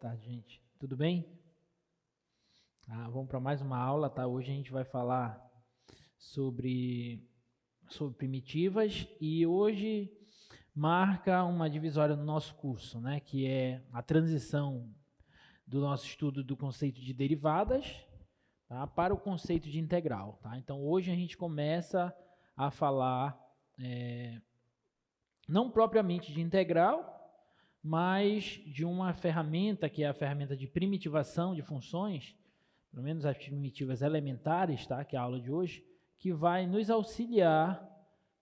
tarde, gente. Tudo bem? Vamos para mais uma aula, tá? Hoje a gente vai falar sobre primitivas e hoje marca uma divisória no nosso curso, né? Que é a transição do nosso estudo do conceito de derivadas, tá? Para o conceito de integral, tá? Então hoje a gente começa a falar não propriamente de integral, mas de uma ferramenta que é a ferramenta de primitivação de funções, pelo menos as primitivas elementares, tá? Que é a aula de hoje, que vai nos auxiliar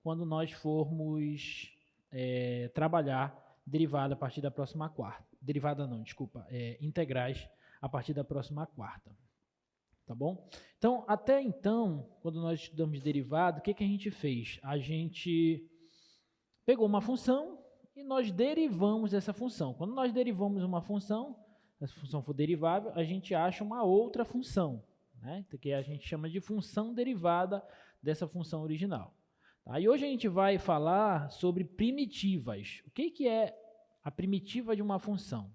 quando nós formos trabalhar derivada a partir da próxima quarta. Derivada não, desculpa, integrais a partir da próxima quarta. Tá bom? Então, até então, quando nós estudamos derivada, o que a gente fez? A gente pegou uma função e nós derivamos essa função. Quando nós derivamos uma função, se a função for derivável, a gente acha uma outra função, né? Que a gente chama de função derivada dessa função original. Tá? E hoje a gente vai falar sobre primitivas. O que é a primitiva de uma função?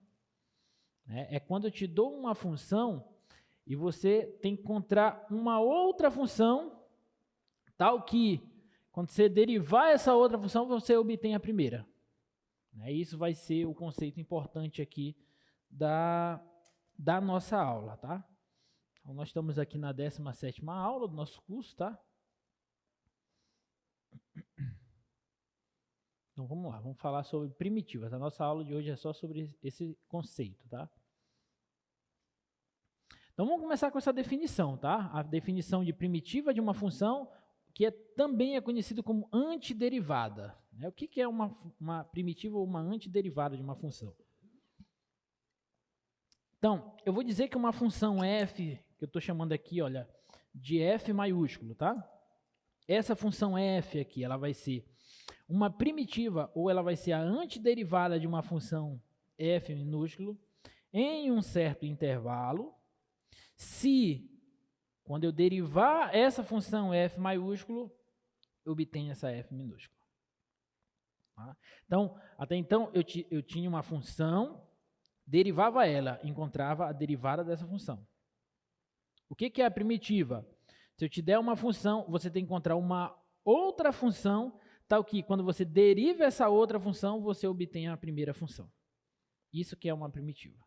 É quando eu te dou uma função e você tem que encontrar uma outra função, tal que, quando você derivar essa outra função, você obtém a primeira. Isso vai ser o conceito importante aqui da nossa aula, tá? Então, nós estamos aqui na 17ª aula do nosso curso, tá? Então, vamos lá, vamos falar sobre primitivas. A nossa aula de hoje é só sobre esse conceito, tá? Então, vamos começar com essa definição, tá? A definição de primitiva de uma função, que também é conhecido como antiderivada. O que é uma primitiva ou uma antiderivada de uma função? Então, eu vou dizer que uma função f, que eu estou chamando aqui, olha, de f maiúsculo, tá? Essa função f aqui, ela vai ser uma primitiva ou ela vai ser a antiderivada de uma função f minúsculo em um certo intervalo, se, quando eu derivar essa função f maiúsculo, eu obtenho essa f minúscula. Tá? Então, até então, eu tinha uma função, derivava ela, encontrava a derivada dessa função. O que é a primitiva? Se eu te der uma função, você tem que encontrar uma outra função, tal que, quando você deriva essa outra função, você obtém a primeira função. Isso que é uma primitiva.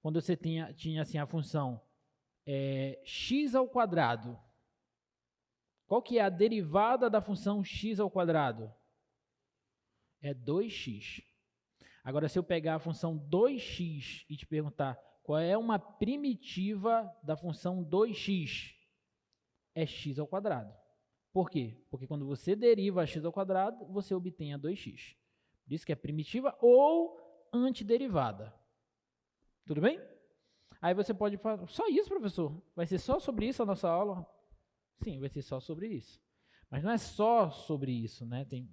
Quando você tinha assim, a função x ao quadrado, qual que é a derivada da função x ao quadrado? É 2x. Agora, se eu pegar a função 2x e te perguntar qual é uma primitiva da função 2x, é x ao quadrado. Por quê? Porque quando você deriva x ao quadrado, você obtém a 2x. Por isso que é primitiva ou antiderivada. Tudo bem? Aí você pode falar, só isso, professor? Vai ser só sobre isso a nossa aula? Sim, vai ser só sobre isso. Mas não é só sobre isso, né? Tem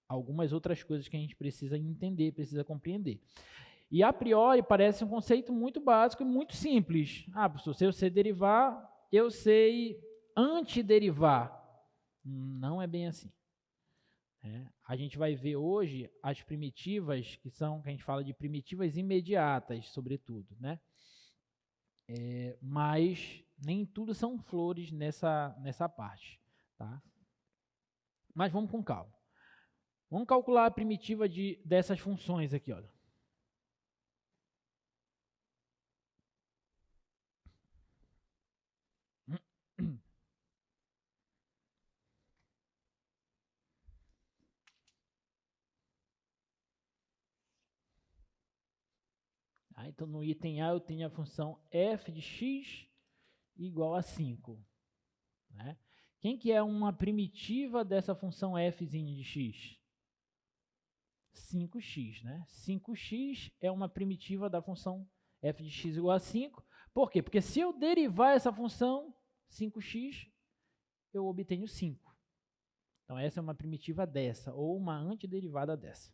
algumas outras coisas que a gente precisa entender, precisa compreender. E a priori parece um conceito muito básico e muito simples. Professor, se eu sei derivar, eu sei antiderivar. Não é bem assim. A gente vai ver hoje as primitivas, que a gente fala de primitivas imediatas, sobretudo, né? Mas nem tudo são flores nessa parte, tá? Mas vamos com calma. Vamos calcular a primitiva dessas funções aqui, olha. Então, no item A, eu tenho a função f de x igual a 5. Né? Quem que é uma primitiva dessa função f de x? 5x. Né? 5x é uma primitiva da função f de x igual a 5. Por quê? Porque se eu derivar essa função 5x, eu obtenho 5. Então, essa é uma primitiva dessa, ou uma antiderivada dessa.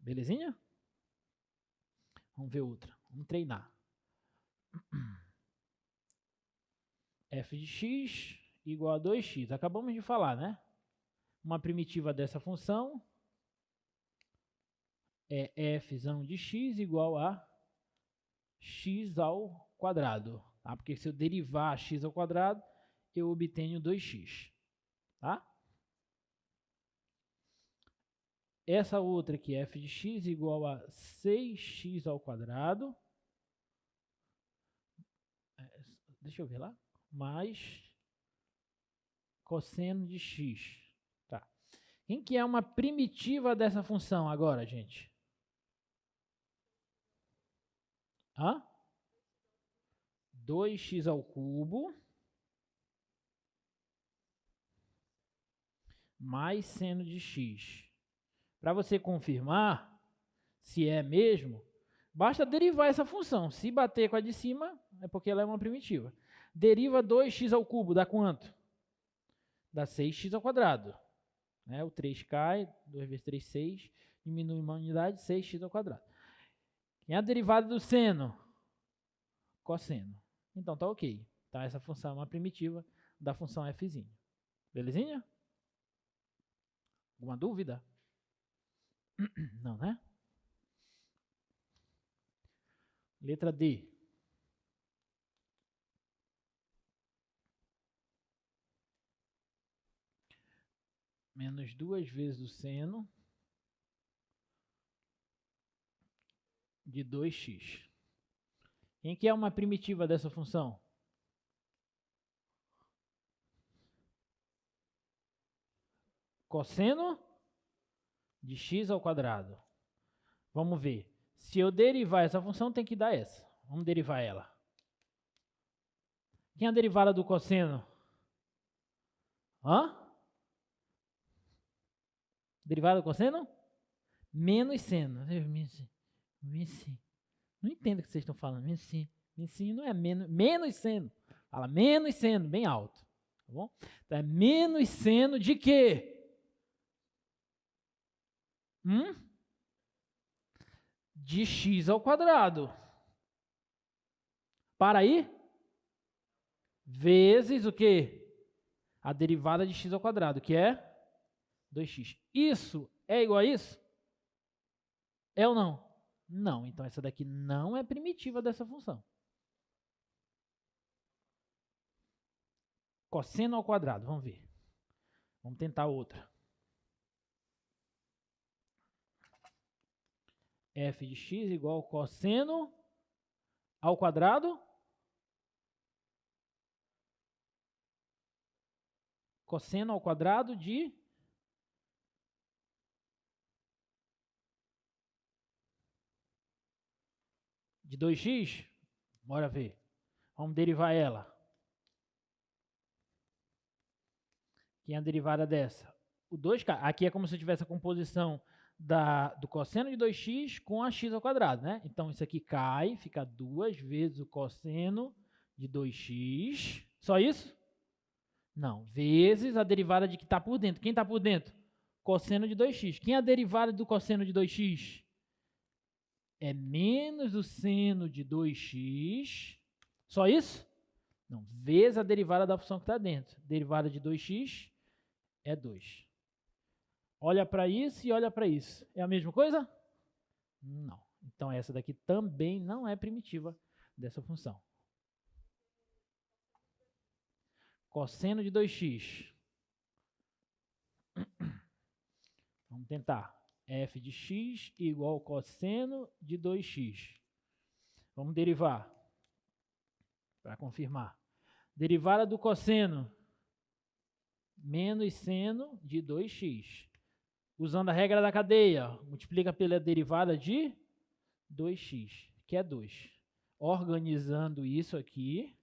Belezinha? Vamos ver outra. Vamos treinar. F de x igual a 2x. Acabamos de falar, né? Uma primitiva dessa função é f de x igual a x ao quadrado. Tá? Porque se eu derivar x ao quadrado, eu obtenho 2x. Tá? Essa outra aqui, f de x igual a 6x ao quadrado. Deixa eu ver lá. Mais cosseno de x. Tá. Quem que é uma primitiva dessa função agora, gente? Hã? 2x ao cubo mais seno de x. Para você confirmar se é mesmo, basta derivar essa função. Se bater com a de cima, é porque ela é uma primitiva. Deriva 2x ao cubo, dá quanto? Dá 6x ao quadrado. Né? O 3 cai, 2 vezes 3, 6. Diminui uma unidade, 6x ao quadrado. Quem é a derivada do seno? Cosseno. Então tá ok. Tá? Essa função é uma primitiva da função f. Belezinha? Alguma dúvida? Não, né? Letra D. Menos 2 vezes o seno de 2x. Quem que é uma primitiva dessa função? Cosseno de x ao quadrado. Vamos ver. Se eu derivar essa função, tem que dar essa. Vamos derivar ela. Quem é a derivada do cosseno? Hã? Derivada do cosseno? Menos seno. Não entendo o que vocês estão falando. Menos não é menos seno. Fala menos seno, bem alto. Tá bom? Então é menos seno de quê? De x ao quadrado. Para aí? Vezes o quê? A derivada de x ao quadrado, que é 2x. Isso é igual a isso? É ou não? Não. Então essa daqui não é primitiva dessa função. Cosseno ao quadrado, vamos ver. Vamos tentar outra. F de x igual ao cosseno ao quadrado. Cosseno ao quadrado de de 2x. Bora ver. Vamos derivar ela. Quem é a derivada dessa? O 2k. Aqui é como se eu tivesse a composição do cosseno de 2x com a x ao quadrado, né? Então, isso aqui cai, fica 2 vezes o cosseno de 2x. Só isso? Não. Vezes a derivada de que está por dentro. Quem está por dentro? Cosseno de 2x. Quem é a derivada do cosseno de 2x? É menos o seno de 2x. Só isso? Não. Vezes a derivada da função que está dentro. Derivada de 2x é 2. Olha para isso e olha para isso. É a mesma coisa? Não. Então, essa daqui também não é primitiva dessa função. Cosseno de 2x. Vamos tentar. F de x igual ao cosseno de 2x. Vamos derivar. Para confirmar. Derivada do cosseno. Menos seno de 2x. Usando a regra da cadeia, multiplica pela derivada de 2x, que é 2. Organizando isso aqui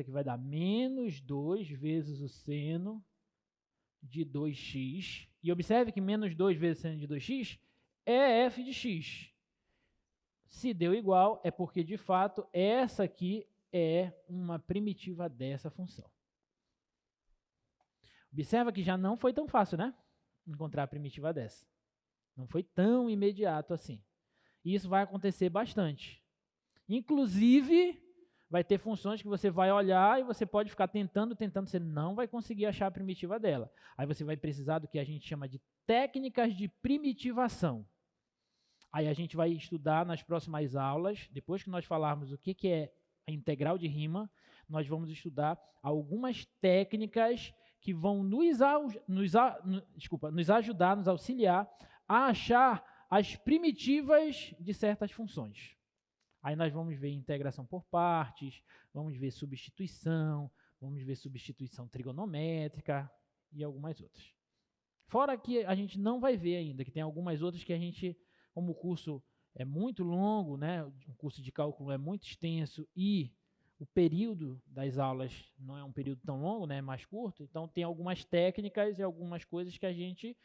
vai dar menos 2 vezes o seno de 2x. E observe que menos 2 vezes o seno de 2x é f de x. Se deu igual, é porque, de fato, essa aqui é uma primitiva dessa função. Observa que já não foi tão fácil, né? Encontrar a primitiva dessa. Não foi tão imediato assim. E isso vai acontecer bastante. Inclusive, vai ter funções que você vai olhar e você pode ficar tentando, você não vai conseguir achar a primitiva dela. Aí você vai precisar do que a gente chama de técnicas de primitivação. Aí a gente vai estudar nas próximas aulas, depois que nós falarmos o que é a integral de Riemann, nós vamos estudar algumas técnicas que vão nos ajudar, nos auxiliar a achar as primitivas de certas funções. Aí nós vamos ver integração por partes, vamos ver substituição trigonométrica e algumas outras. Fora que a gente não vai ver ainda, que tem algumas outras que a gente, como o curso é muito longo, né, o curso de cálculo é muito extenso e o período das aulas não é um período tão longo, né, é mais curto, então tem algumas técnicas e algumas coisas que a gente,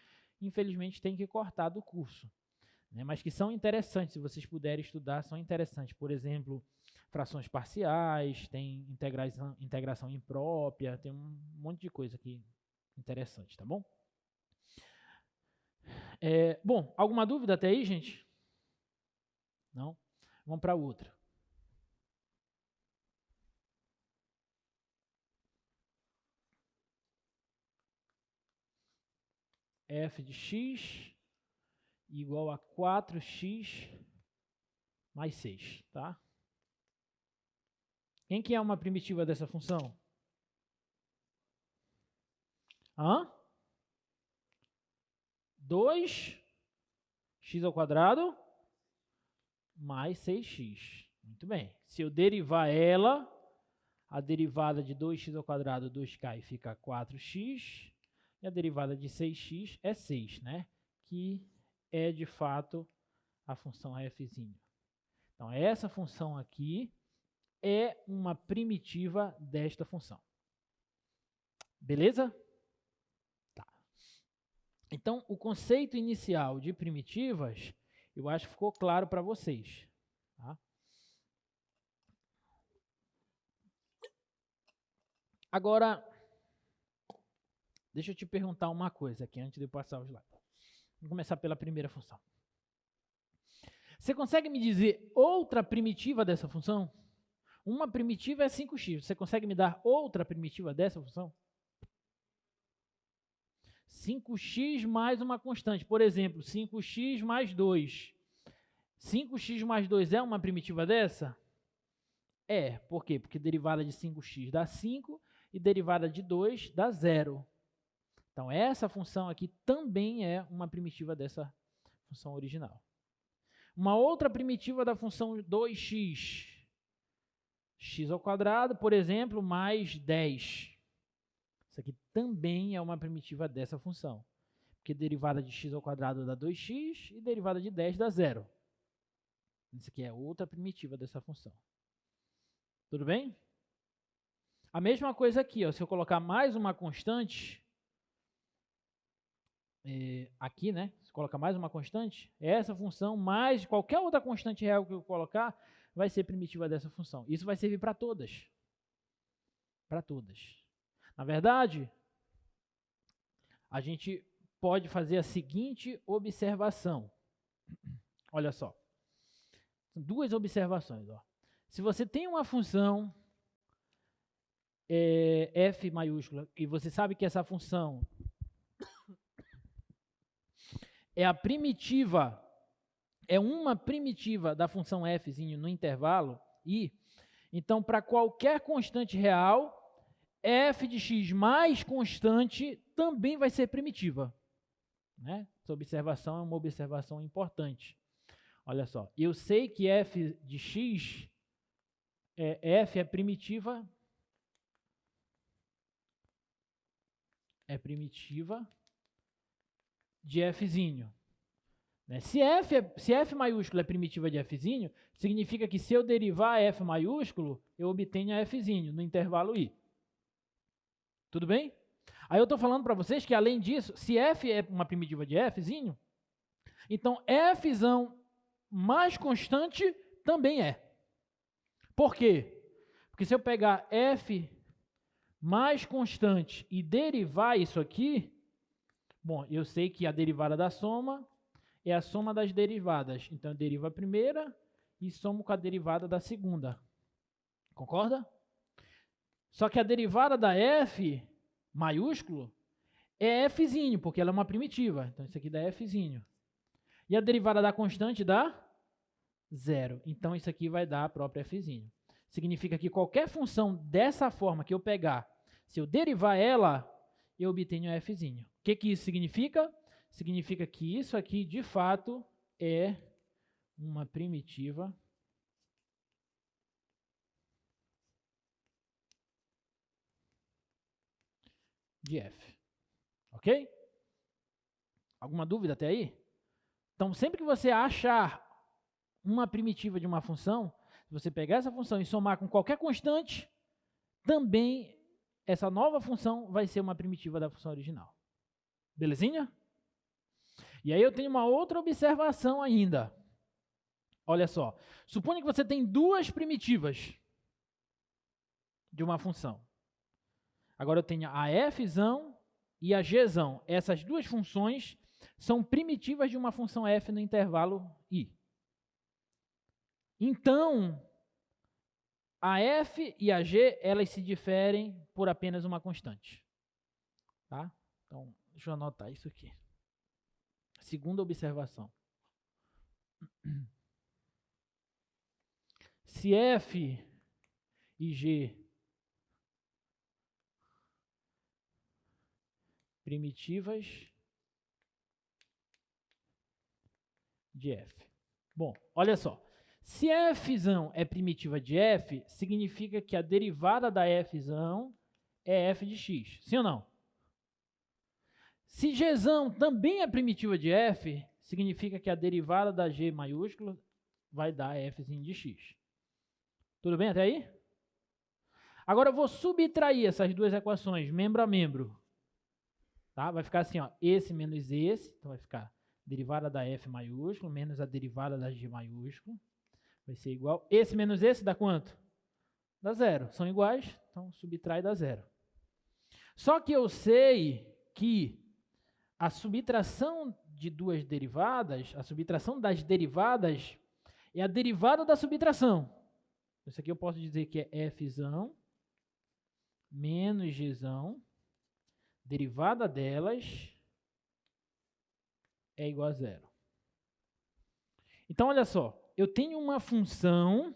infelizmente, tem que cortar do curso, né, mas que são interessantes, se vocês puderem estudar, são interessantes. Por exemplo, frações parciais, tem integração imprópria, tem um monte de coisa aqui interessante, tá bom? Bom, alguma dúvida até aí, gente? Não? Vamos para outra. F de x igual a 4x mais 6, tá? Quem que é uma primitiva dessa função? 2x ao quadrado mais 6x. Muito bem. Se eu derivar ela, a derivada de 2x ao quadrado, 2k, e fica 4x. E a derivada de 6x é 6, né? Que é, de fato, a função f'. Então, essa função aqui é uma primitiva desta função. Beleza? Tá. Então, o conceito inicial de primitivas, eu acho que ficou claro para vocês. Tá? Agora, deixa eu te perguntar uma coisa aqui, antes de eu passar os slides. Vamos começar pela primeira função. Você consegue me dizer outra primitiva dessa função? Uma primitiva é 5x. Você consegue me dar outra primitiva dessa função? 5x mais uma constante. Por exemplo, 5x mais 2. 5x mais 2 é uma primitiva dessa? É. Por quê? Porque derivada de 5x dá 5 e derivada de 2 dá 0. Então, essa função aqui também é uma primitiva dessa função original. Uma outra primitiva da função 2x. X ao quadrado, por exemplo, mais 10. Isso aqui também é uma primitiva dessa função. Porque derivada de x ao quadrado dá 2x e derivada de 10 dá 0. Isso aqui é outra primitiva dessa função. Tudo bem? A mesma coisa aqui, ó, se eu colocar mais uma constante, aqui, né? Se colocar mais uma constante, essa função mais qualquer outra constante real que eu colocar, vai ser primitiva dessa função. Isso vai servir para todas. Para todas. Na verdade, a gente pode fazer a seguinte observação. Olha só. Duas observações. Ó. Se você tem uma função f maiúscula e você sabe que essa função é a primitiva, é uma primitiva da função f no intervalo i, então para qualquer constante real, f de x mais constante também vai ser primitiva. Né? Essa observação é uma observação importante. Olha só, eu sei que f de x, f é primitiva de fzinho. Né? Se f maiúsculo é primitiva de fzinho, significa que se eu derivar f maiúsculo, eu obtenho a fzinho no intervalo i. Tudo bem? Aí eu estou falando para vocês que, além disso, se f é uma primitiva de fzinho, então fzão mais constante também é. Por quê? Porque se eu pegar f mais constante e derivar isso aqui, bom, eu sei que a derivada da soma é a soma das derivadas. Então, eu derivo a primeira e somo com a derivada da segunda. Concorda? Só que a derivada da f maiúsculo é fzinho, porque ela é uma primitiva. Então, isso aqui dá fzinho. E a derivada da constante dá 0. Então, isso aqui vai dar a própria fzinho. Significa que qualquer função dessa forma que eu pegar, se eu derivar ela, eu obtenho a fzinho. O que isso significa? Significa que isso aqui, de fato, é uma primitiva de f. Ok? Alguma dúvida até aí? Então, sempre que você achar uma primitiva de uma função, se você pegar essa função e somar com qualquer constante, também essa nova função vai ser uma primitiva da função original. Belezinha? E aí eu tenho uma outra observação ainda. Olha só. Suponha que você tem duas primitivas de uma função. Agora eu tenho a fzão e a gzão. Essas duas funções são primitivas de uma função f no intervalo i. Então, a f e a g, elas se diferem por apenas uma constante. Tá? Então, deixa eu anotar isso aqui. Segunda observação. Se f e g primitivas de f. Bom, olha só. Se fzão é primitiva de f, significa que a derivada da fzão é f de x. Sim ou não? Se gzão também é primitiva de f, significa que a derivada da g maiúscula vai dar f de x. Tudo bem até aí? Agora eu vou subtrair essas duas equações, membro a membro. Tá? Vai ficar assim, ó, esse menos esse, então vai ficar derivada da f maiúsculo menos a derivada da g maiúsculo. Vai ser igual. Esse menos esse dá quanto? Dá 0. São iguais, então subtrai dá 0. Só que eu sei que a subtração de duas derivadas, a subtração das derivadas é a derivada da subtração. Isso aqui eu posso dizer que é fzão menos gzão, derivada delas é igual a 0. Então, olha só. Eu tenho uma função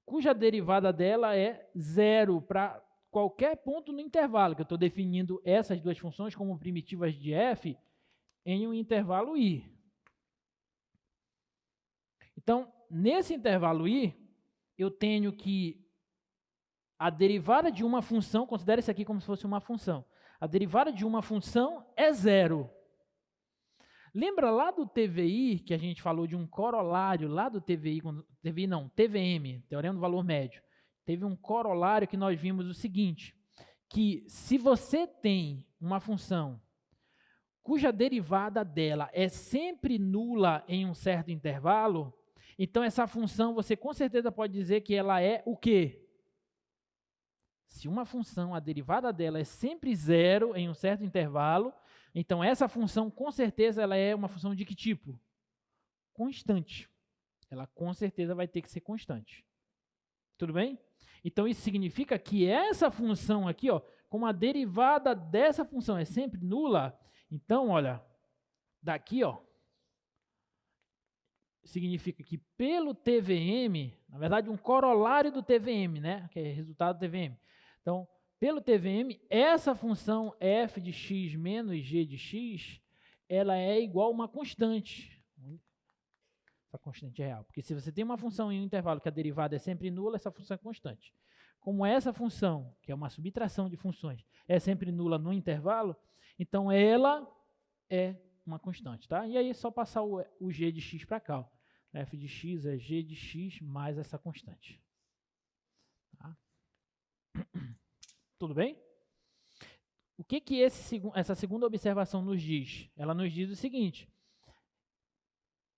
cuja derivada dela é 0 para qualquer ponto no intervalo, que eu estou definindo essas duas funções como primitivas de f em um intervalo i. Então, nesse intervalo i, eu tenho que a derivada de uma função, considere isso aqui como se fosse uma função, a derivada de uma função é 0. Lembra lá do TVI, que a gente falou de um corolário lá do TVI, TVM, Teorema do Valor Médio. Teve um corolário que nós vimos o seguinte, que se você tem uma função cuja derivada dela é sempre nula em um certo intervalo, então essa função você com certeza pode dizer que ela é o quê? Se uma função, a derivada dela é sempre 0 em um certo intervalo, então essa função com certeza ela é uma função de que tipo? Constante. Ela com certeza vai ter que ser constante. Tudo bem? Então isso significa que essa função aqui, ó, como a derivada dessa função é sempre nula, então, olha, daqui, ó, significa que pelo TVM, na verdade um corolário do TVM, né, que é resultado do TVM. Então, pelo TVM, essa função f de x menos g de x, ela é igual a uma constante. Essa constante é real. Porque se você tem uma função em um intervalo que a derivada é sempre nula, essa função é constante. Como essa função, que é uma subtração de funções, é sempre nula no intervalo, então ela é uma constante. Tá? E aí é só passar o g de x para cá. Ó. F de x é g de x mais essa constante. Tá? Tudo bem? O que essa segunda observação nos diz? Ela nos diz o seguinte,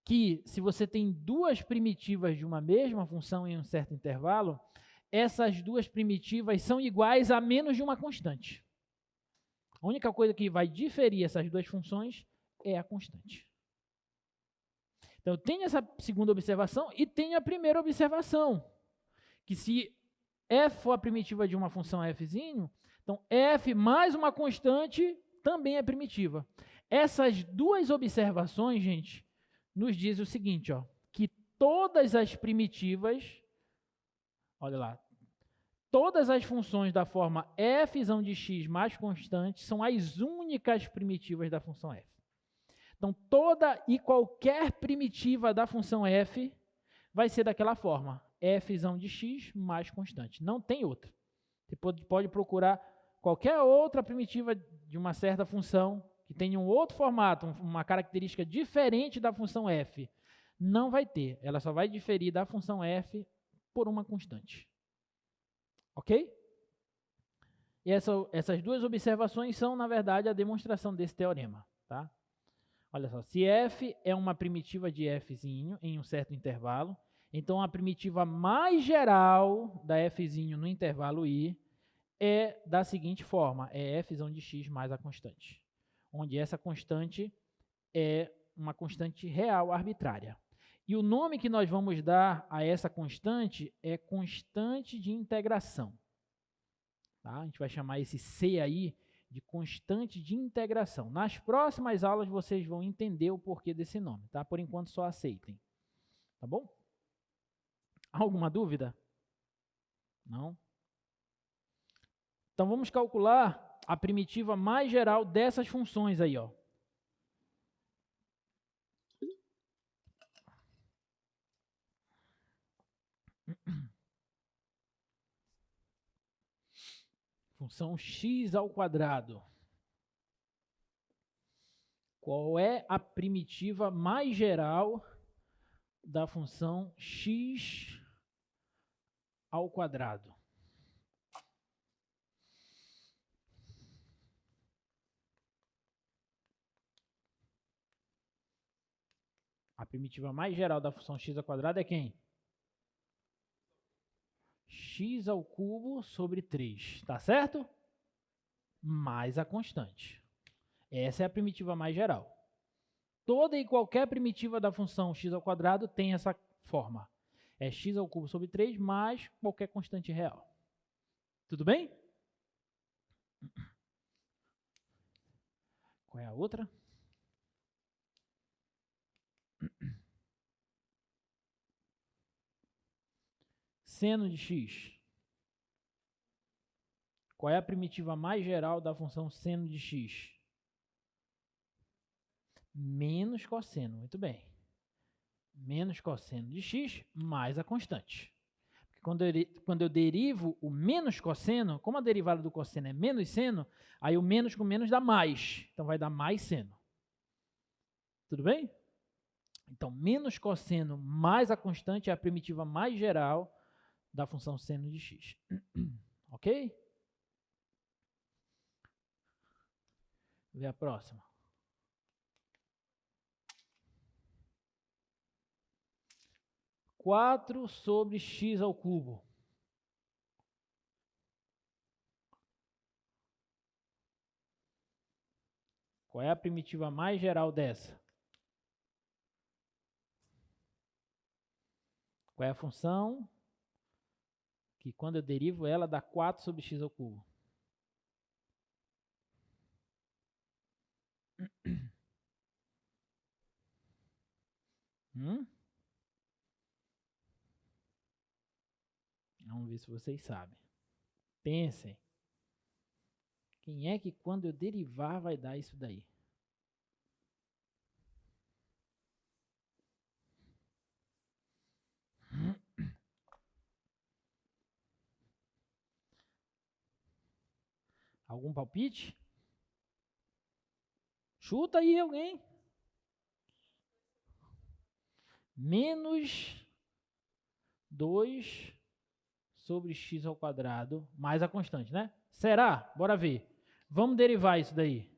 que se você tem duas primitivas de uma mesma função em um certo intervalo, essas duas primitivas são iguais a menos de uma constante. A única coisa que vai diferir essas duas funções é a constante. Então, eu tenho essa segunda observação e tenho a primeira observação, que se f for a primitiva de uma função fzinho, então f mais uma constante também é primitiva. Essas duas observações, gente, nos diz o seguinte, ó, que todas as primitivas, olha lá, todas as funções da forma f de x mais constante são as únicas primitivas da função f. Então, toda e qualquer primitiva da função f vai ser daquela forma, f de x mais constante. Não tem outra. Você pode procurar qualquer outra primitiva de uma certa função que tenha um outro formato, uma característica diferente da função f. Não vai ter. Ela só vai diferir da função f por uma constante. Ok? E essas duas observações são, na verdade, a demonstração desse teorema. Tá? Olha só, se f é uma primitiva de f em um certo intervalo, então a primitiva mais geral da f no intervalo i é da seguinte forma, é f de x mais a constante, onde essa constante é uma constante real arbitrária. E o nome que nós vamos dar a essa constante é constante de integração. Tá? A gente vai chamar esse C aí de constante de integração. Nas próximas aulas vocês vão entender o porquê desse nome, tá? Por enquanto só aceitem. Tá bom? Alguma dúvida? Não? Então vamos calcular a primitiva mais geral dessas funções aí, ó. Função x ao quadrado. Qual é a primitiva mais geral da função x ao quadrado? A primitiva mais geral da função x ao quadrado é quem? X ao cubo sobre 3, tá certo? Mais a constante. Essa é a primitiva mais geral. Toda e qualquer primitiva da função x ao quadrado tem essa forma. É x ao cubo sobre 3 mais qualquer constante real. Tudo bem? Qual é a outra? Seno de x. Qual é a primitiva mais geral da função seno de x? Menos cosseno, muito bem. Menos cosseno de x mais a constante. Porque quando eu derivo o menos cosseno, como a derivada do cosseno é menos seno, aí o menos com menos dá mais. Então vai dar mais seno. Tudo bem? Então, menos cosseno mais a constante é a primitiva mais geral da função seno de x. Ok? Vamos ver a próxima. 4 sobre x ao cubo. Qual é a primitiva mais geral dessa? Qual é a função que, quando eu derivo ela, dá 4 sobre x ao cubo? Vamos ver se vocês sabem. Pensem. Quem é que, quando eu derivar, vai dar isso daí? Algum palpite? Chuta aí alguém. Menos 2 sobre x ao quadrado, mais a constante, né? Será? Bora ver. Vamos derivar isso daí.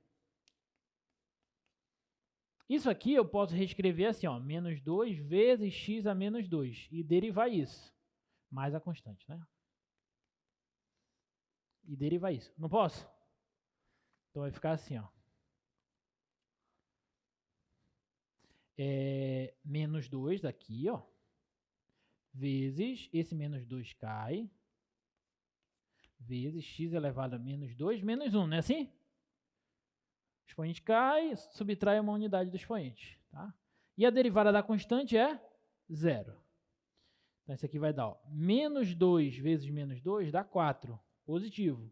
Isso aqui eu posso reescrever assim, ó, menos 2 vezes x a menos 2 e derivar isso, mais a constante, né? E derivar isso. Não posso? Então vai ficar assim, ó. Menos 2 daqui, ó, vezes, esse menos 2 cai, vezes x elevado a menos 2, menos 1, não é assim? O expoente cai, subtrai uma unidade do expoente, tá? E a derivada da constante é 0. Então, isso aqui vai dar, ó, menos 2 vezes menos 2 dá 4, positivo.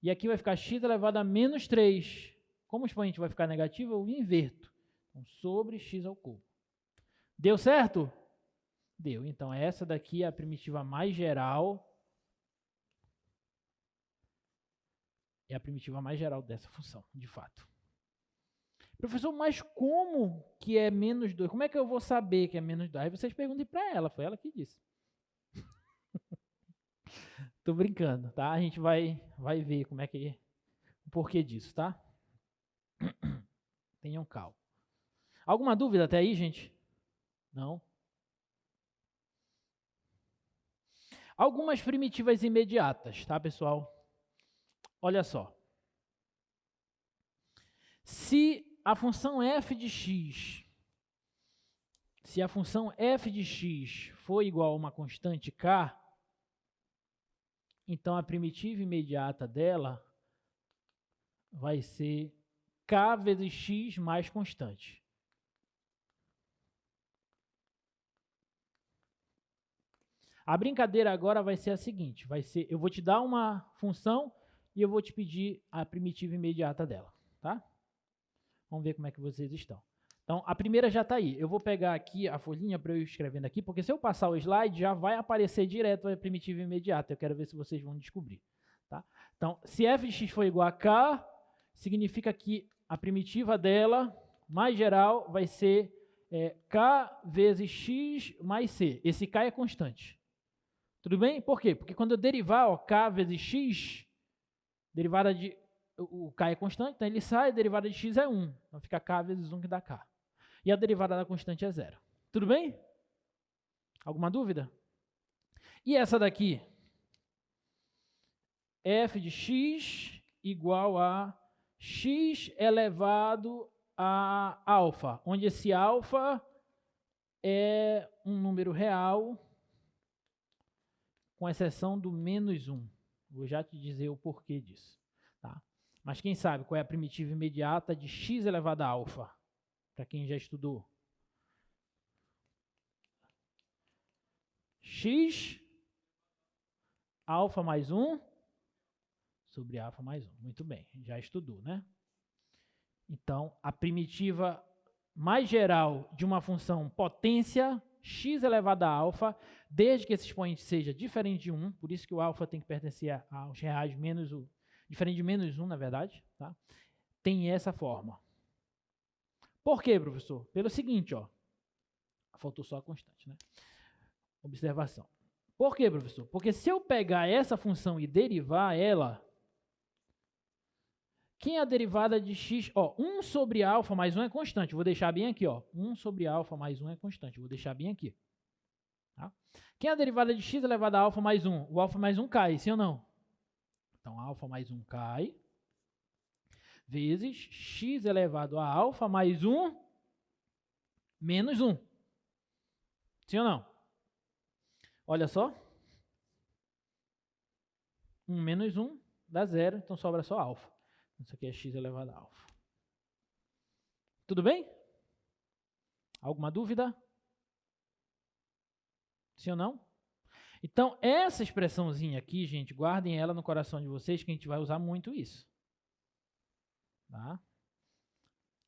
E aqui vai ficar x elevado a menos 3. Como o expoente vai ficar negativo, eu inverto. Então, sobre x ao cubo. Deu certo? Deu. Então, essa daqui é a primitiva mais geral. É a primitiva mais geral dessa função, de fato. Professor, mas como que é menos 2? Como é que eu vou saber que é menos 2? Aí vocês perguntem para ela, foi ela que disse. Tô brincando, tá? A gente vai ver como é que o porquê disso, tá? Tenham calma. Alguma dúvida até aí, gente? Não? Algumas primitivas imediatas, tá, pessoal? Olha só. Se a função f de x, for igual a uma constante k, então a primitiva imediata dela vai ser k vezes x mais constante. A brincadeira agora vai ser a seguinte, eu vou te dar uma função e eu vou te pedir a primitiva imediata dela, tá? Vamos ver como é que vocês estão. Então, a primeira já está aí. Eu vou pegar aqui a folhinha para eu ir escrevendo aqui, porque se eu passar o slide, já vai aparecer direto a primitiva imediata. Eu quero ver se vocês vão descobrir. Tá? Então, se f de x for igual a k, significa que a primitiva dela, mais geral, vai ser k vezes x mais c. Esse k é constante. Tudo bem? Por quê? Porque quando eu derivar, ó, k vezes x, derivada de... O k é constante, então ele sai, a derivada de x é 1. Então fica k vezes 1 que dá k. E a derivada da constante é 0. Tudo bem? Alguma dúvida? E essa daqui? F de x igual a x elevado a alfa, onde esse alfa é um número real, com exceção do menos 1. Vou já te dizer o porquê disso. Tá? Mas quem sabe qual é a primitiva imediata de x elevado a alfa? Para quem já estudou. X alfa mais 1 sobre alfa mais 1. Muito bem, já estudou, né? Então, a primitiva mais geral de uma função potência x elevado a alfa, desde que esse expoente seja diferente de 1, por isso que o alfa tem que pertencer aos reais menos o... diferente de menos 1, na verdade, tá? Tem essa forma. Por quê, professor? Pelo seguinte, ó. Faltou só a constante, né? Observação. Por quê, professor? Porque se eu pegar essa função e derivar ela, quem é a derivada de x? Ó, 1 sobre alfa mais 1 é constante. Vou deixar bem aqui, ó. 1 sobre alfa mais 1 é constante. Vou deixar bem aqui. Tá? Quem é a derivada de x elevado a alfa mais 1? O alfa mais 1 cai, sim ou não? Então, alfa mais 1 cai, vezes x elevado a alfa mais 1 menos 1. Sim ou não? Olha só. 1 menos 1 dá 0, então sobra só alfa. Isso aqui é x elevado a alfa. Tudo bem? Alguma dúvida? Sim ou não? Então, essa expressãozinha aqui, gente, guardem ela no coração de vocês, que a gente vai usar muito isso. Tá?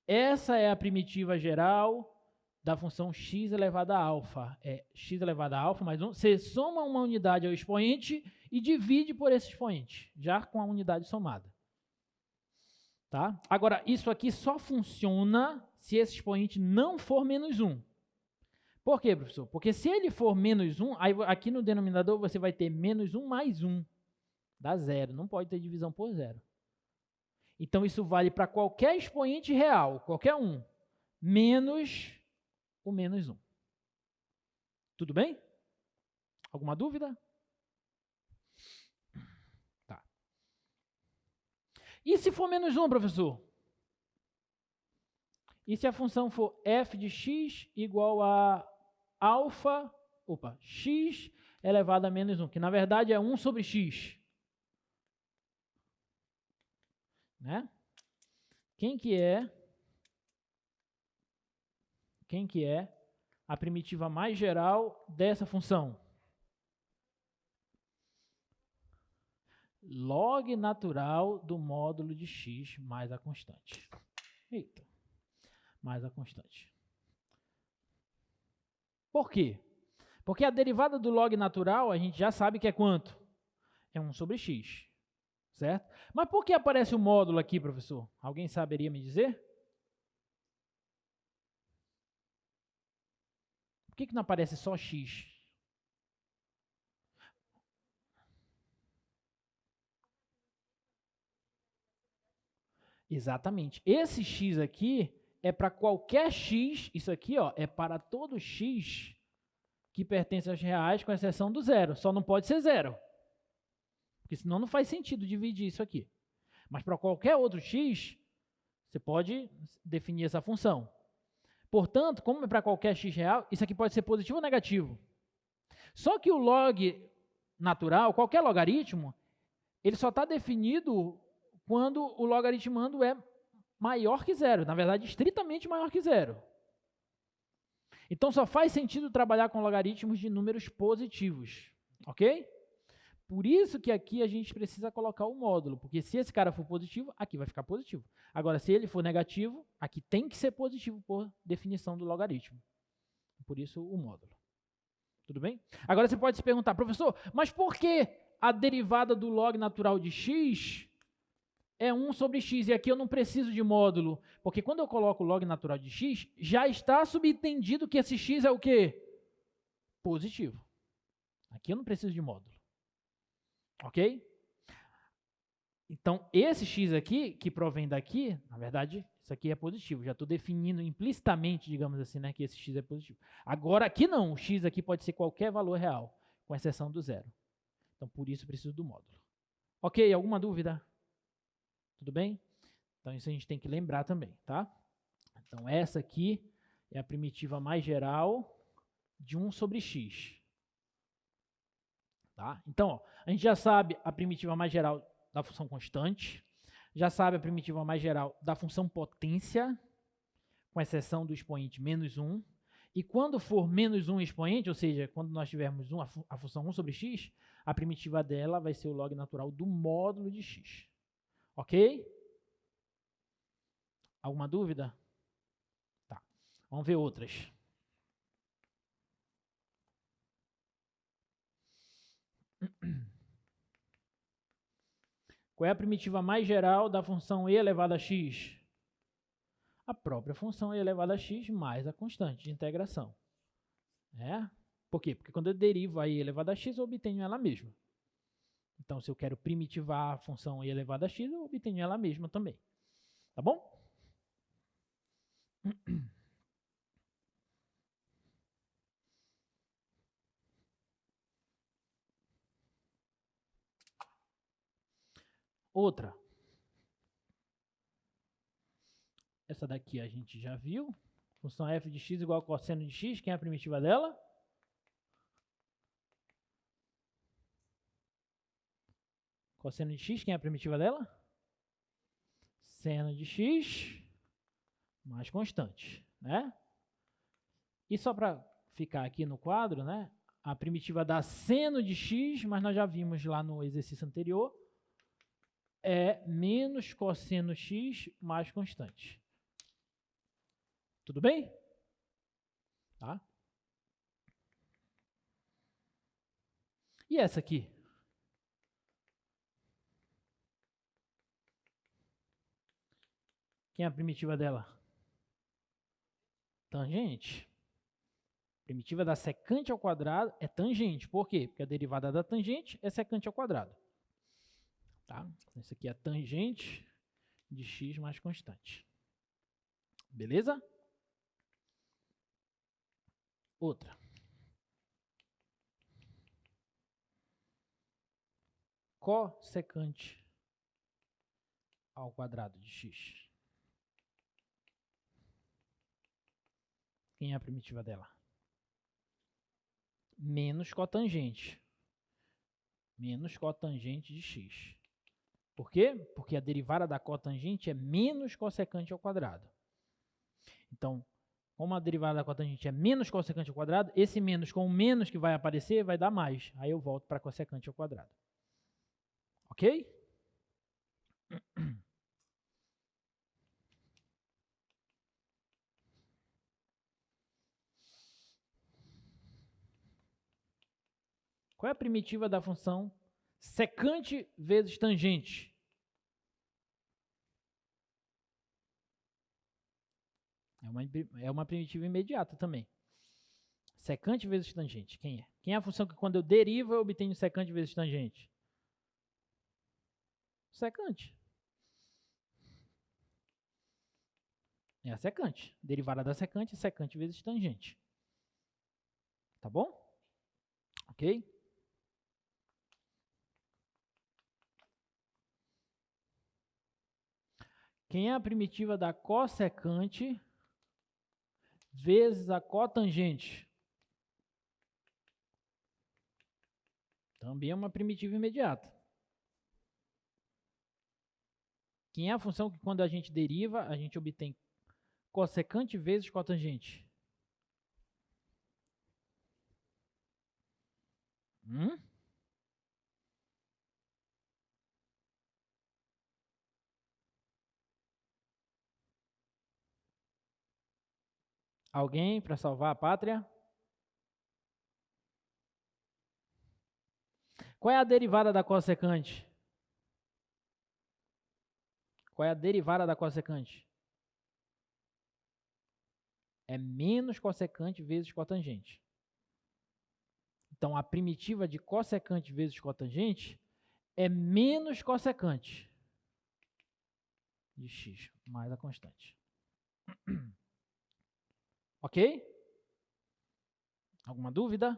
Essa é a primitiva geral da função x elevado a alfa. É x elevado a alfa mais 1. Você soma uma unidade ao expoente e divide por esse expoente, já com a unidade somada. Tá? Agora, isso aqui só funciona se esse expoente não for menos 1. Por quê, professor? Porque se ele for menos 1, aí aqui no denominador você vai ter menos 1 mais 1. Dá 0. Não pode ter divisão por 0. Então, isso vale para qualquer expoente real, qualquer um, menos o menos 1. Tudo bem? Alguma dúvida? Tá. E se for menos 1, professor? E se a função for f de x igual a alfa, x elevado a menos 1, que na verdade é 1 sobre x. Né? Quem que é Quem que é a primitiva mais geral dessa função? Log natural do módulo de x mais a constante. Eita, mais a constante. Por quê? Porque a derivada do log natural a gente já sabe que é quanto? É 1 sobre x, certo? Mas por que aparece o módulo aqui, professor? Alguém saberia me dizer? Por que não aparece só x? Exatamente. Esse x aqui é para qualquer x, isso aqui ó, é para todo x que pertence aos reais, com exceção do zero. Só não pode ser zero. Porque senão não faz sentido dividir isso aqui. Mas para qualquer outro x, você pode definir essa função. Portanto, como é para qualquer x real, isso aqui pode ser positivo ou negativo. Só que o log natural, qualquer logaritmo, ele só está definido quando o logaritmando é maior que zero. Na verdade, estritamente maior que zero. Então, só faz sentido trabalhar com logaritmos de números positivos. Ok? Por isso que aqui a gente precisa colocar o módulo, porque se esse cara for positivo, aqui vai ficar positivo. Agora, se ele for negativo, aqui tem que ser positivo por definição do logaritmo. Por isso, o módulo. Tudo bem? Agora você pode se perguntar, professor, mas por que a derivada do log natural de x é 1 sobre x? E aqui eu não preciso de módulo, porque quando eu coloco o log natural de x, já está subentendido que esse x é o quê? Positivo. Aqui eu não preciso de módulo. Ok? Então, esse x aqui, que provém daqui, na verdade, isso aqui é positivo. Já estou definindo implicitamente, digamos assim, né, que esse x é positivo. Agora, aqui não. O x aqui pode ser qualquer valor real, com exceção do zero. Então, por isso, eu preciso do módulo. Ok? Alguma dúvida? Tudo bem? Então, isso a gente tem que lembrar também, tá? Então, essa aqui é a primitiva mais geral de 1 sobre x. Tá? Então, ó, a gente já sabe a primitiva mais geral da função constante, já sabe a primitiva mais geral da função potência, com exceção do expoente menos 1. E quando for menos 1 expoente, ou seja, quando nós tivermos a função 1 sobre x, a primitiva dela vai ser o log natural do módulo de x. Ok? Alguma dúvida? Tá. Vamos ver outras. Qual é a primitiva mais geral da função e elevado a x? A própria função e elevado a x mais a constante de integração. Por quê? Porque quando eu derivo a e elevado a x, eu obtenho ela mesma. Então, se eu quero primitivar a função e elevado a x, eu obtenho ela mesma também. Tá bom? Outra. Essa daqui a gente já viu. Função f de x igual a cosseno de x. Quem é a primitiva dela? Cosseno de x, quem é a primitiva dela? Seno de x mais constante, né? E só para ficar aqui no quadro, né? A primitiva da seno de x, mas nós já vimos lá no exercício anterior, é menos cosseno x mais constante. Tudo bem? Tá? E essa aqui? Quem é a primitiva dela? Tangente. Primitiva da secante ao quadrado é tangente. Por quê? Porque a derivada da tangente é secante ao quadrado. Tá? Isso aqui é tangente de x mais constante. Beleza? Outra. Cossecante ao quadrado de x. Quem é a primitiva dela? Menos cotangente. Menos cotangente de x. Por quê? Porque a derivada da cotangente é menos cossecante ao quadrado. Então, como a derivada da cotangente é menos cossecante ao quadrado, esse menos com o menos que vai aparecer vai dar mais. Aí eu volto para cossecante ao quadrado. Ok? Qual é a primitiva da função secante vezes tangente? É uma primitiva imediata também. Secante vezes tangente, quem é? Quem é a função que quando eu derivo eu obtenho secante vezes tangente? Secante. É a secante. Derivada da secante, secante vezes tangente. Tá bom? Ok? Quem é a primitiva da cossecante vezes a cotangente? Também é uma primitiva imediata. Quem é a função que quando a gente deriva, a gente obtém cossecante vezes cotangente? Alguém para salvar a pátria? Qual é a derivada da cossecante? Qual é a derivada da cossecante? É menos cossecante vezes cotangente. Então, a primitiva de cossecante vezes cotangente é menos cossecante de x, mais a constante. Ok? Alguma dúvida?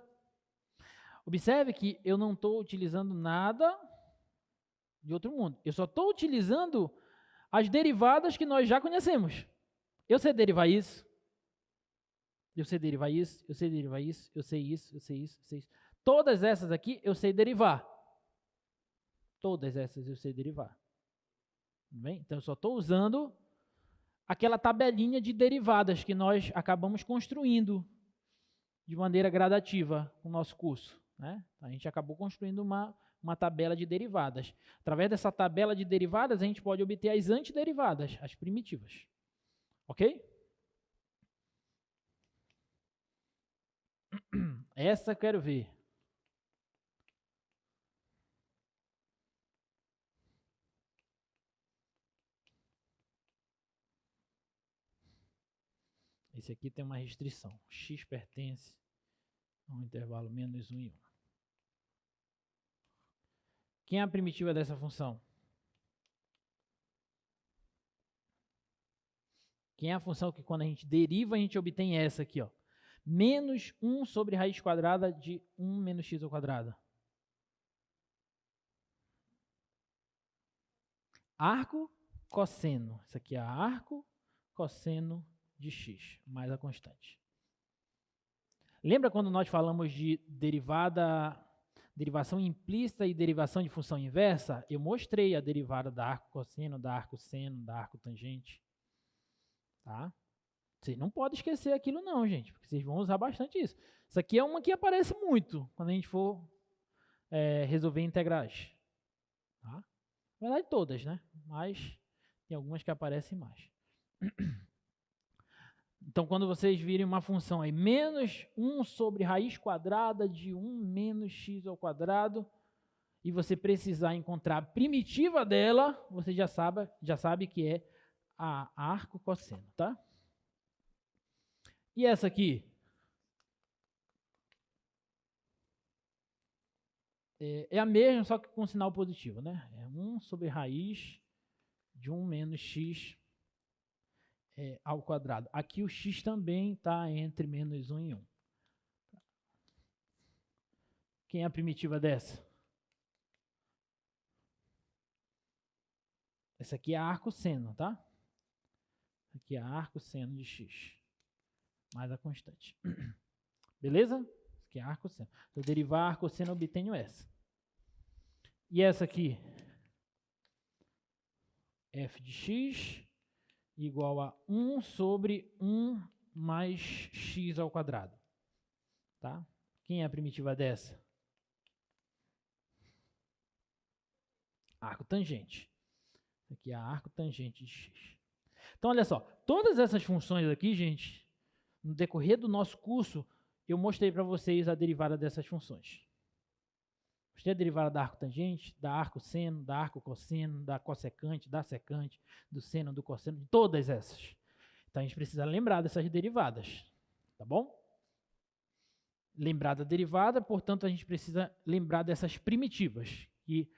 Observe que eu não estou utilizando nada de outro mundo. Eu só estou utilizando as derivadas que nós já conhecemos. Eu sei derivar isso. Eu sei derivar isso, eu sei derivar isso, eu sei isso, eu sei isso, eu sei isso. Todas essas aqui eu sei derivar. Todas essas eu sei derivar. Tudo bem? Então eu só estou usando aquela tabelinha de derivadas que nós acabamos construindo de maneira gradativa no nosso curso. Né? A gente acabou construindo uma tabela de derivadas. Através dessa tabela de derivadas, a gente pode obter as antiderivadas, as primitivas. Ok? Essa eu quero ver. Esse aqui tem uma restrição. X pertence a um intervalo menos 1 e 1. Quem é a primitiva dessa função? Quem é a função que quando a gente deriva, a gente obtém essa aqui, ó. Menos 1 sobre raiz quadrada de 1 menos x ao quadrado. Arco, cosseno. Isso aqui é arco, cosseno de x, mais a constante. Lembra quando nós falamos de derivação implícita e derivação de função inversa? Eu mostrei a derivada da arco cosseno, da arco seno, da arco tangente. Tá? Vocês não podem esquecer aquilo não, gente, porque vocês vão usar bastante isso. Isso aqui é uma que aparece muito quando a gente for resolver integrais. Tá? Na verdade, todas, né? Mas tem algumas que aparecem mais. Então, quando vocês virem uma função aí, menos 1 sobre raiz quadrada de 1 menos x ao quadrado, e você precisar encontrar a primitiva dela, você já sabe que é a arco cosseno, tá? E essa aqui? É a mesma, só que com sinal positivo, né? É 1 sobre raiz de 1 menos x ao quadrado. Aqui o x também está entre menos 1 e 1. Quem é a primitiva dessa? Essa aqui é arco seno, tá? Aqui é arco seno de x, mais a constante. Beleza? Isso aqui é arco seno. Se eu derivar arco seno, eu obtenho essa. E essa aqui? F de x igual a 1 sobre 1 mais x ao quadrado. Tá? Quem é a primitiva dessa? Arco tangente. Aqui é a arco tangente de x. Então, olha só, todas essas funções aqui, gente, no decorrer do nosso curso, eu mostrei para vocês a derivada dessas funções. Mostrei a derivada da arco tangente, da arco seno, da arco cosseno, da cossecante, da secante, do seno, do cosseno, de todas essas. Então, a gente precisa lembrar dessas derivadas, tá bom? Lembrar da derivada, portanto, a gente precisa lembrar dessas primitivas. E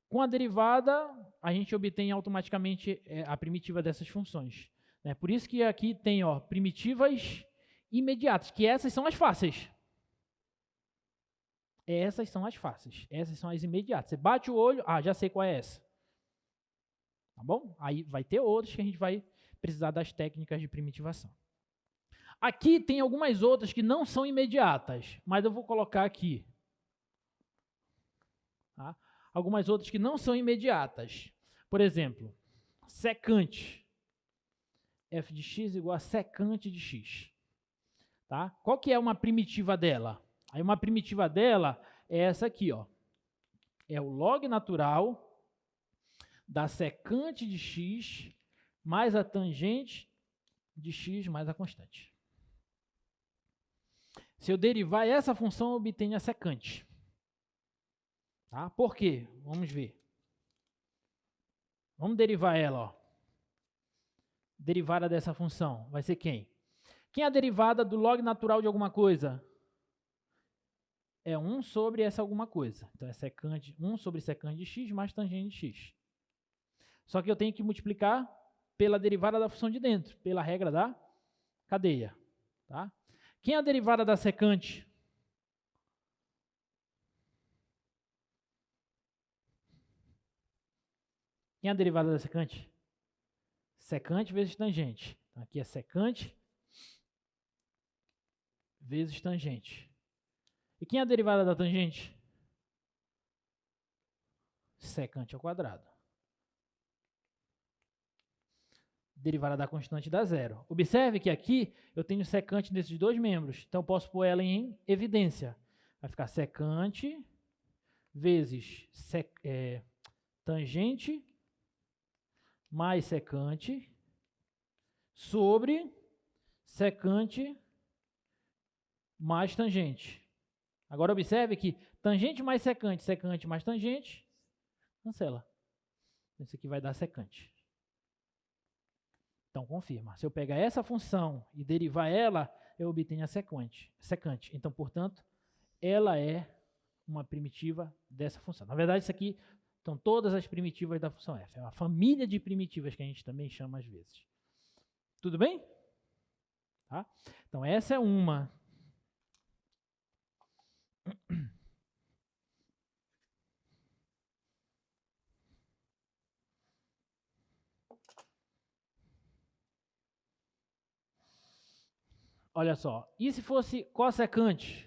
com a derivada, a gente obtém automaticamente a primitiva dessas funções. Né? Por isso que aqui tem primitivas imediatas, que essas são as fáceis. Essas são as fáceis, essas são as imediatas. Você bate o olho, já sei qual é essa. Tá bom? Aí vai ter outras que a gente vai precisar das técnicas de primitivação. Aqui tem algumas outras que não são imediatas, mas eu vou colocar aqui. Tá? Algumas outras que não são imediatas. Por exemplo, secante. F de x igual a secante de x. Tá? Qual que é uma primitiva dela? Aí uma primitiva dela é essa aqui, ó. É o log natural da secante de x mais a tangente de x mais a constante. Se eu derivar essa função, eu obtenho a secante. Tá? Por quê? Vamos ver. Vamos derivar ela, ó. Derivada dessa função vai ser quem? Quem é a derivada do log natural de alguma coisa? É 1 sobre essa alguma coisa. Então, é secante, 1 sobre secante de x mais tangente de x. Só que eu tenho que multiplicar pela derivada da função de dentro, pela regra da cadeia. Tá? Quem é a derivada da secante? Quem é a derivada da secante? Secante vezes tangente. Então, aqui é secante vezes tangente. E quem é a derivada da tangente? Secante ao quadrado. Derivada da constante dá zero. Observe que aqui eu tenho secante desses dois membros. Então, eu posso pôr ela em evidência. Vai ficar secante vezes tangente mais secante sobre secante mais tangente. Agora, observe que tangente mais secante, secante mais tangente, cancela. Isso aqui vai dar secante. Então, confirma. Se eu pegar essa função e derivar ela, eu obtenho a secante. Então, portanto, ela é uma primitiva dessa função. Na verdade, isso aqui são todas as primitivas da função f. É uma família de primitivas que a gente também chama às vezes. Tudo bem? Tá? Então, essa é uma. Olha só, e se fosse cossecante?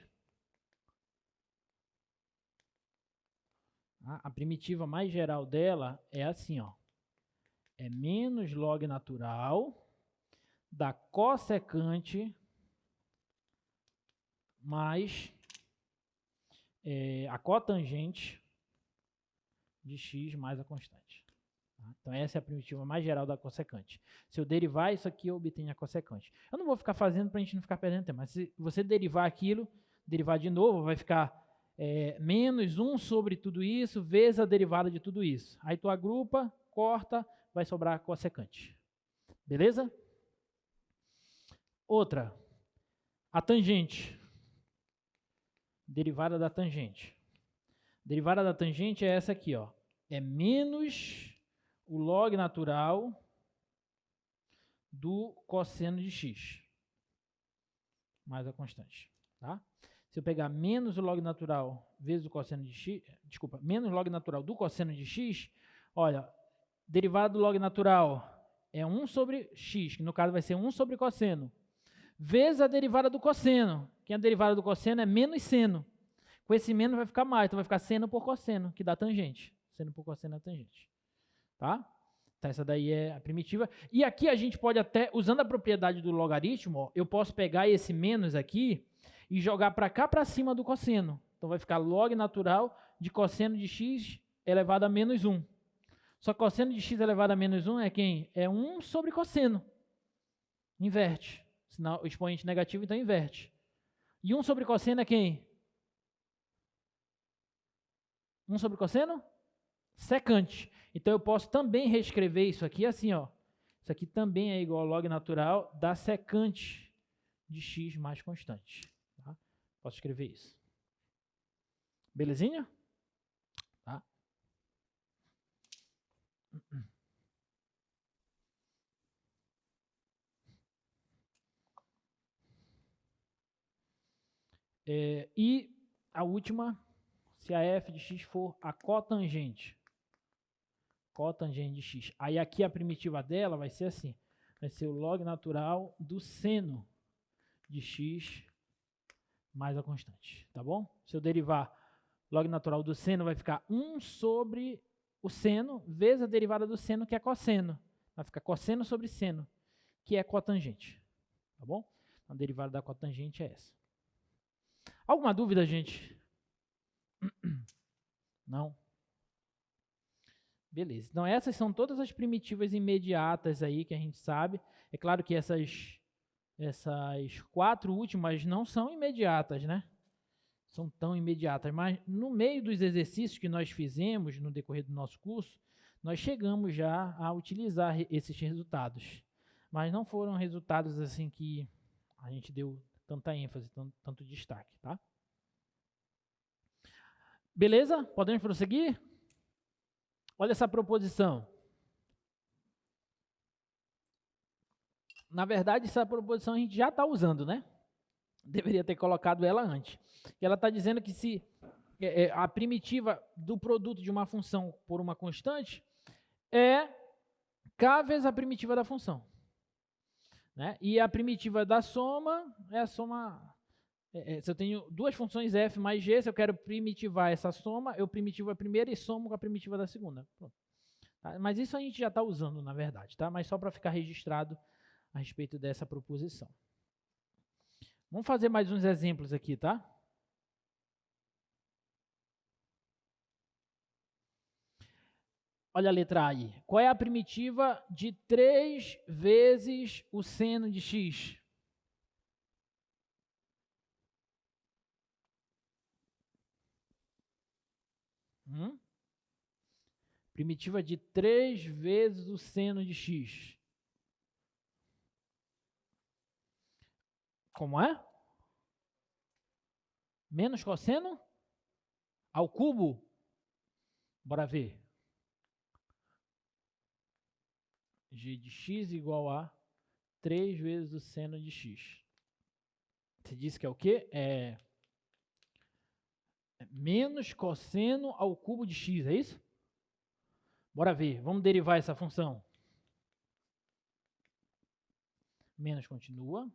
A primitiva mais geral dela é assim, ó. É menos log natural da cossecante mais a cotangente de x mais a constante. Então, essa é a primitiva mais geral da cossecante. Se eu derivar isso aqui, eu obtenho a cossecante. Eu não vou ficar fazendo para a gente não ficar perdendo tempo, mas se você derivar aquilo, derivar de novo, vai ficar menos 1 sobre tudo isso, vezes a derivada de tudo isso. Aí tu agrupa, corta, vai sobrar a cossecante. Beleza? Outra, a tangente. Derivada da tangente. Derivada da tangente é essa aqui, ó. É menos o log natural do cosseno de x mais a constante, tá? Se eu pegar menos o log natural vezes o cosseno de x, menos log natural do cosseno de x, olha, derivada do log natural é 1 sobre x, que no caso vai ser 1 sobre cosseno, vezes a derivada do cosseno, que a derivada do cosseno é menos seno. Com esse menos vai ficar mais, então vai ficar seno por cosseno, que dá tangente. Seno por cosseno é tangente. Tá? Então, essa daí é a primitiva. E aqui a gente pode até, usando a propriedade do logaritmo, ó, eu posso pegar esse menos aqui e jogar para cá, para cima do cosseno. Então, vai ficar log natural de cosseno de x elevado a menos 1. Só que cosseno de x elevado a menos 1 é quem? É 1 sobre cosseno. Inverte. Sinal, o expoente negativo, então inverte. E 1 sobre cosseno é quem? 1 sobre cosseno? Secante. Então, eu posso também reescrever isso aqui assim, ó. Isso aqui também é igual ao log natural da secante de x mais constante. Tá? Posso escrever isso. Belezinha? Tá? E a última, se a f de x for a cotangente. Cotangente de x. Aí aqui a primitiva dela vai ser assim. Vai ser o log natural do seno de x mais a constante. Tá bom? Se eu derivar log natural do seno, vai ficar 1 sobre o seno vezes a derivada do seno, que é cosseno. Vai ficar cosseno sobre seno, que é cotangente. Tá bom? A derivada da cotangente é essa. Alguma dúvida, gente? Não? Beleza. Então, essas são todas as primitivas imediatas aí que a gente sabe. É claro que essas 4 últimas não são imediatas, né? São tão imediatas. Mas no meio dos exercícios que nós fizemos no decorrer do nosso curso, nós chegamos já a utilizar esses resultados. Mas não foram resultados assim que a gente deu tanta ênfase, tanto destaque, tá? Beleza? Podemos prosseguir? Olha essa proposição. Na verdade, essa proposição a gente já está usando, né? Deveria ter colocado ela antes. E ela está dizendo que se a primitiva do produto de uma função por uma constante é k vezes a primitiva da função. Né? E a primitiva da soma é a soma... se eu tenho duas funções f mais g, se eu quero primitivar essa soma, eu primitivo a primeira e somo com a primitiva da segunda. Pronto. Tá? Mas isso a gente já está usando, na verdade, tá? Mas só para ficar registrado a respeito dessa proposição. Vamos fazer mais uns exemplos aqui, tá? Olha a letra A aí. Qual é a primitiva de 3 vezes o seno de x? Primitiva de 3 vezes o seno de x. Como é? Menos cosseno ao cubo? Bora ver. G de x igual a 3 vezes o seno de x. Você disse que é o quê? É menos cosseno ao cubo de x, é isso? Bora ver, vamos derivar essa função. Menos continua.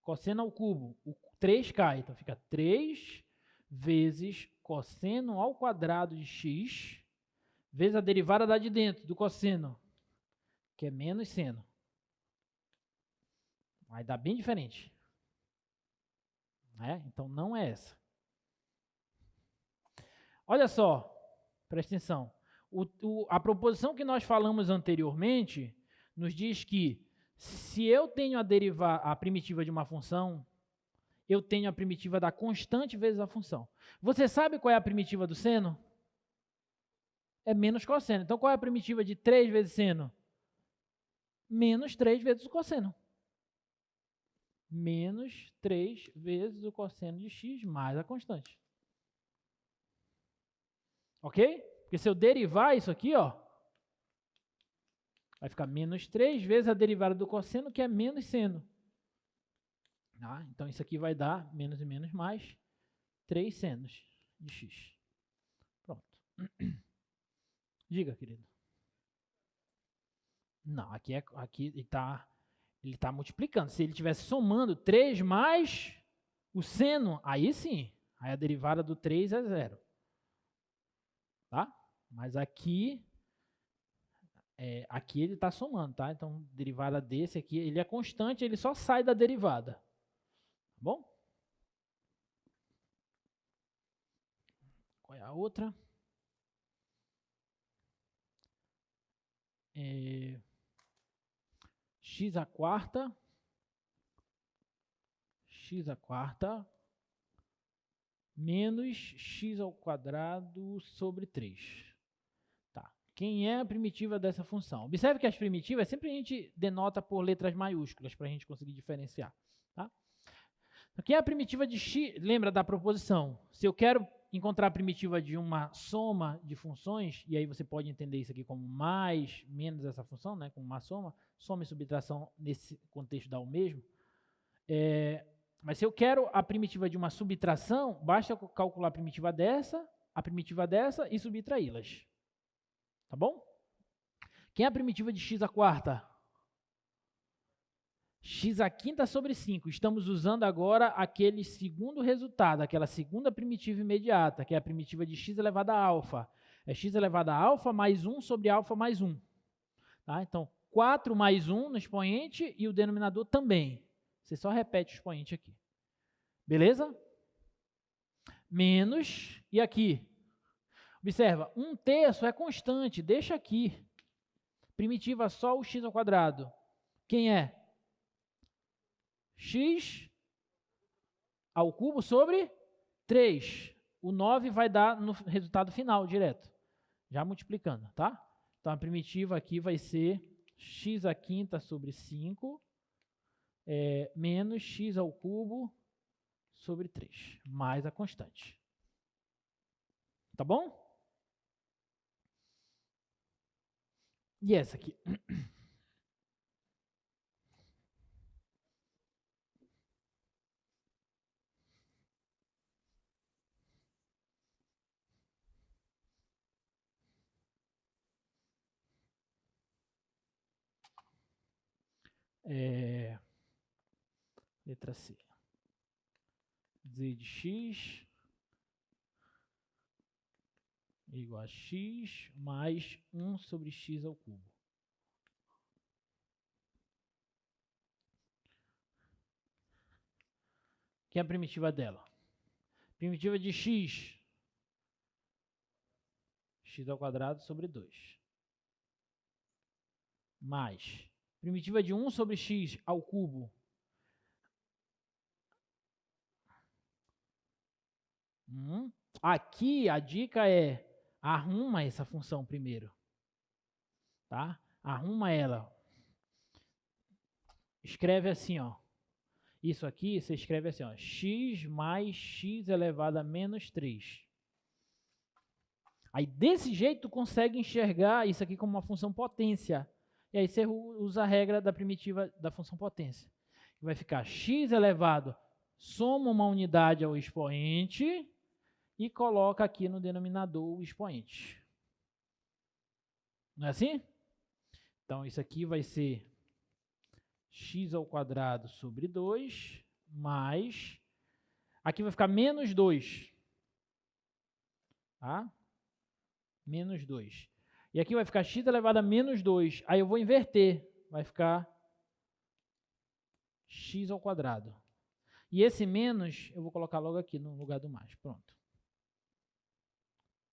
Cosseno ao cubo, o 3 cai, então fica 3 vezes cosseno ao quadrado de x, vezes a derivada da de dentro, do cosseno, que é menos seno. Vai dar bem diferente. Então, não é essa. Olha só, presta atenção. A proposição que nós falamos anteriormente nos diz que se eu tenho a primitiva de uma função, eu tenho a primitiva da constante vezes a função. Você sabe qual é a primitiva do seno? É menos cosseno. Então, qual é a primitiva de 3 vezes seno? Menos 3 vezes o cosseno. Menos 3 vezes o cosseno de x mais a constante. Ok? Porque se eu derivar isso aqui, ó, vai ficar menos 3 vezes a derivada do cosseno, que é menos seno. Então, isso aqui vai dar menos e menos mais 3 senos de x. Pronto. Diga, querido. Não, aqui ele está multiplicando. Se ele estivesse somando 3 mais o seno, aí sim. Aí a derivada do 3 é 0. Tá? Mas aqui aqui ele está somando, tá? Então, derivada desse aqui, ele é constante, ele só sai da derivada. Tá bom? Qual é a outra? X à quarta menos x ao quadrado sobre 3. Tá. Quem é a primitiva dessa função? Observe que as primitivas sempre a gente denota por letras maiúsculas para a gente conseguir diferenciar. Tá? Quem é a primitiva de x? Lembra da proposição? Se eu quero encontrar a primitiva de uma soma de funções, e aí você pode entender isso aqui como mais, menos essa função, né, como uma soma e subtração nesse contexto dá o mesmo. Mas se eu quero a primitiva de uma subtração, basta eu calcular a primitiva dessa e subtraí-las. Tá bom? Quem é a primitiva de x à quarta? X à quinta sobre 5. Estamos usando agora aquele segundo resultado, aquela segunda primitiva imediata, que é a primitiva de x elevado a alfa. É x elevado a alfa mais 1 sobre alfa mais 1. Tá? Então, 4 mais 1 no expoente e o denominador também. Você só repete o expoente aqui. Beleza? Menos, e aqui? Observa, 1/3 é constante, deixa aqui. Primitiva só o x ao quadrado. Quem é? X ao cubo sobre 3. O 9 vai dar no resultado final, direto. Já multiplicando, tá? Então, a primitiva aqui vai ser x à quinta sobre 5 menos x ao cubo sobre 3, mais a constante. Tá bom? E essa aqui? Letra C. Z de x igual a x mais 1 sobre x ao cubo. Que é a primitiva dela? Primitiva de x ao quadrado sobre 2. Mais primitiva de 1 sobre x ao cubo. Aqui a dica é arruma essa função primeiro. Tá? Arruma ela. Escreve assim, ó. Isso aqui você escreve assim, ó, x mais x elevado a menos 3. Aí desse jeito tu consegue enxergar isso aqui como uma função potência. E aí você usa a regra da primitiva da função potência. Vai ficar x elevado, soma uma unidade ao expoente e coloca aqui no denominador o expoente. Não é assim? Então isso aqui vai ser x ao quadrado sobre 2, mais, aqui vai ficar menos 2, tá? Menos 2. E aqui vai ficar x elevado a menos 2, aí eu vou inverter, vai ficar x ao quadrado. E esse menos, eu vou colocar logo aqui no lugar do mais, pronto.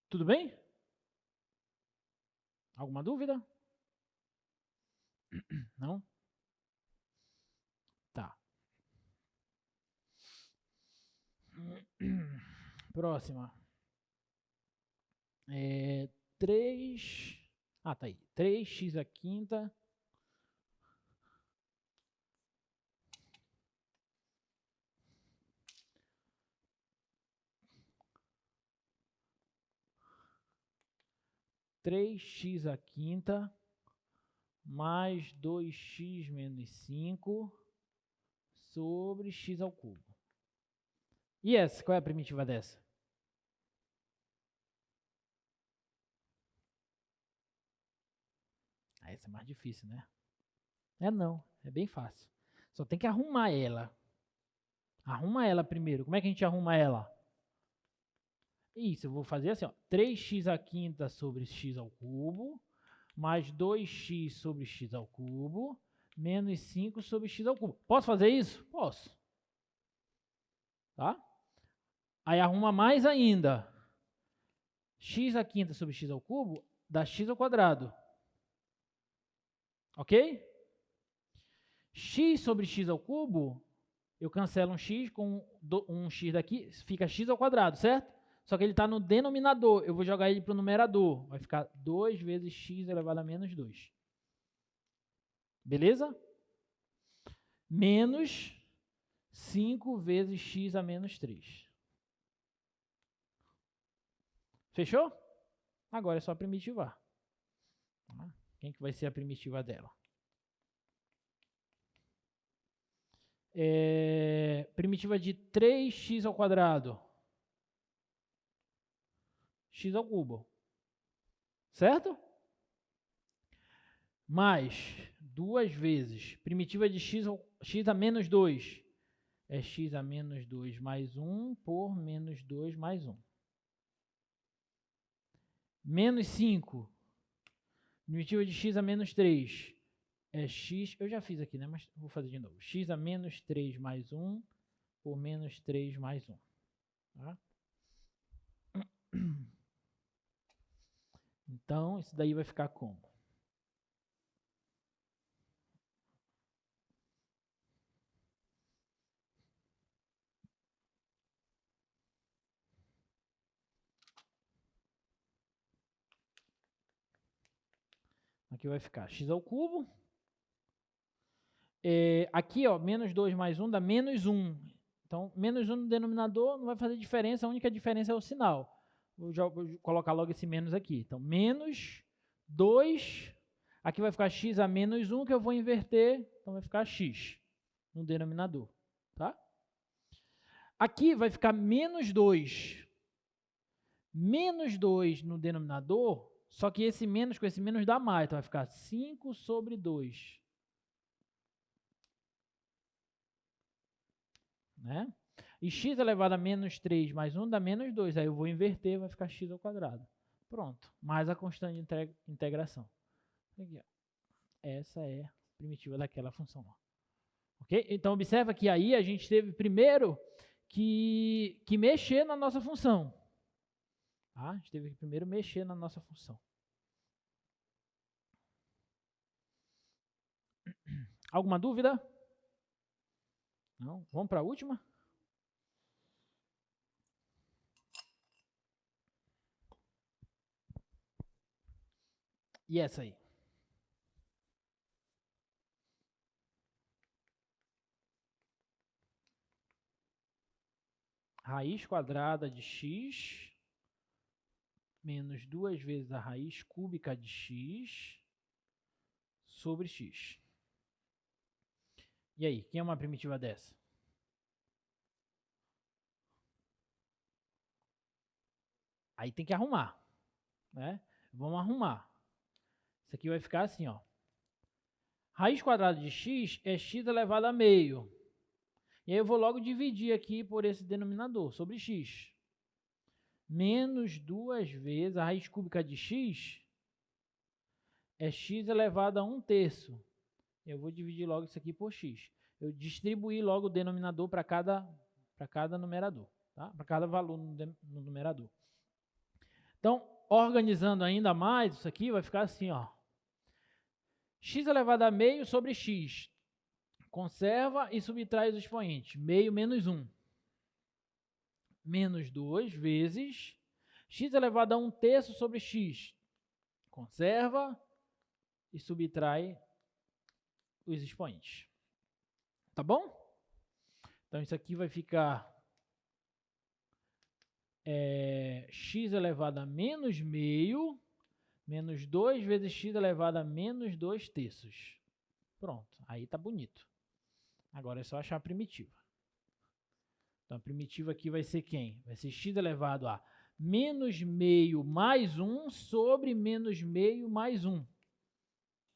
Tudo bem? Alguma dúvida? Não? Tá. Próxima. 3... Ah, tá aí. 3x à quinta. Três x à quinta mais 2x menos 5 sobre x ao cubo. E essa? Qual é a primitiva dessa? Essa é mais difícil, né? Não, é bem fácil. Só tem que arrumar ela. Arruma ela primeiro. Como é que a gente arruma ela? Isso, eu vou fazer assim, ó, 3x à quinta sobre x ao cubo, mais 2x sobre x ao cubo, menos 5 sobre x ao cubo. Posso fazer isso? Posso. Tá? Aí arruma mais ainda. X à quinta sobre x ao cubo dá x ao quadrado. Ok? X sobre x ao cubo, eu cancelo um x com um x daqui, fica x ao quadrado, certo? Só que ele está no denominador, eu vou jogar ele para o numerador. Vai ficar 2 vezes x elevado a menos 2. Beleza? Menos 5 vezes x a menos 3. Fechou? Agora é só primitivar. Quem que vai ser a primitiva dela? Primitiva de 3x ao quadrado. X ao cubo. Certo? Mais 2 vezes primitiva de x a menos 2. É x a menos 2 mais 1 por menos 2 mais 1. Menos 5. Primitiva de x a menos 3. É x, eu já fiz aqui, né? Mas vou fazer de novo. X a menos 3 mais 1 por menos 3 mais 1. Tá? Então, isso daí vai ficar como? Aqui vai ficar x ao cubo. Aqui, ó, menos 2 mais 1 dá menos 1. Então, menos 1 no denominador não vai fazer diferença, a única diferença é o sinal. Vou colocar logo esse menos aqui. Então, menos 2, aqui vai ficar x a menos 1, que eu vou inverter, então vai ficar x no denominador. Tá? Aqui vai ficar menos 2. Menos 2 no denominador, só que esse menos com esse menos dá mais, então vai ficar 5 sobre 2. Né? E x elevado a menos 3 mais 1 dá menos 2. Aí eu vou inverter, vai ficar x ao quadrado. Pronto. Mais a constante de integração. Aqui, ó. Essa é a primitiva daquela função. Ó. Ok? Então, observa que aí a gente teve primeiro que mexer na nossa função. Tá? A gente teve que primeiro mexer na nossa função. Alguma dúvida? Não? Vamos para a última? E essa aí? Raiz quadrada de x menos 2 vezes a raiz cúbica de x sobre x. E aí, quem é uma primitiva dessa? Aí tem que arrumar, né? Vamos arrumar. Isso aqui vai ficar assim, ó. Raiz quadrada de x é x elevado a meio. E aí eu vou logo dividir aqui por esse denominador, sobre x. Menos 2 vezes a raiz cúbica de x é x elevado a 1/3. Eu vou dividir logo isso aqui por x. Eu distribuí logo o denominador para cada numerador, tá? Para cada valor no numerador. Então, organizando ainda mais, isso aqui vai ficar assim, ó. X elevado a meio sobre x. Conserva e subtrai os expoentes. Meio menos 1. Menos 2 vezes x elevado a 1/3 sobre x. Conserva e subtrai os expoentes. Tá bom? Então, isso aqui vai ficar x elevado a menos meio, menos 2 vezes x elevado a menos 2/3. Pronto, aí tá bonito. Agora é só achar a primitiva. Então, a primitiva aqui vai ser quem? Vai ser x elevado a menos meio mais 1 sobre menos meio mais 1.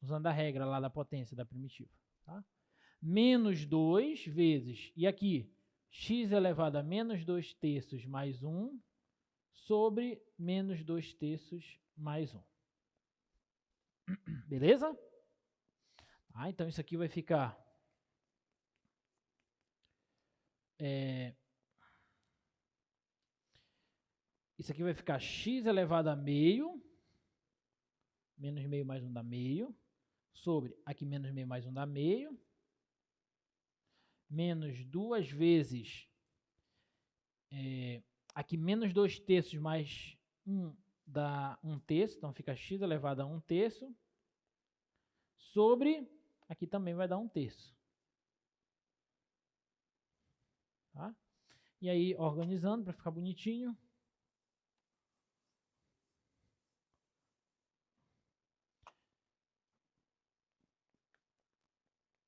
Usando a regra lá da potência da primitiva. Tá? Menos 2 vezes, e aqui, x elevado a menos 2/3 mais 1 sobre menos 2/3 mais 1. Beleza? Então isso aqui vai ficar... Isso aqui vai ficar x elevado a meio, menos meio mais 1 dá meio, sobre aqui menos meio mais 1 dá meio, menos 2 vezes, aqui menos 2 terços mais 1 dá 1 terço, então fica x elevado a 1 terço, sobre, aqui também vai dar 1 terço. Tá? E aí, organizando para ficar bonitinho.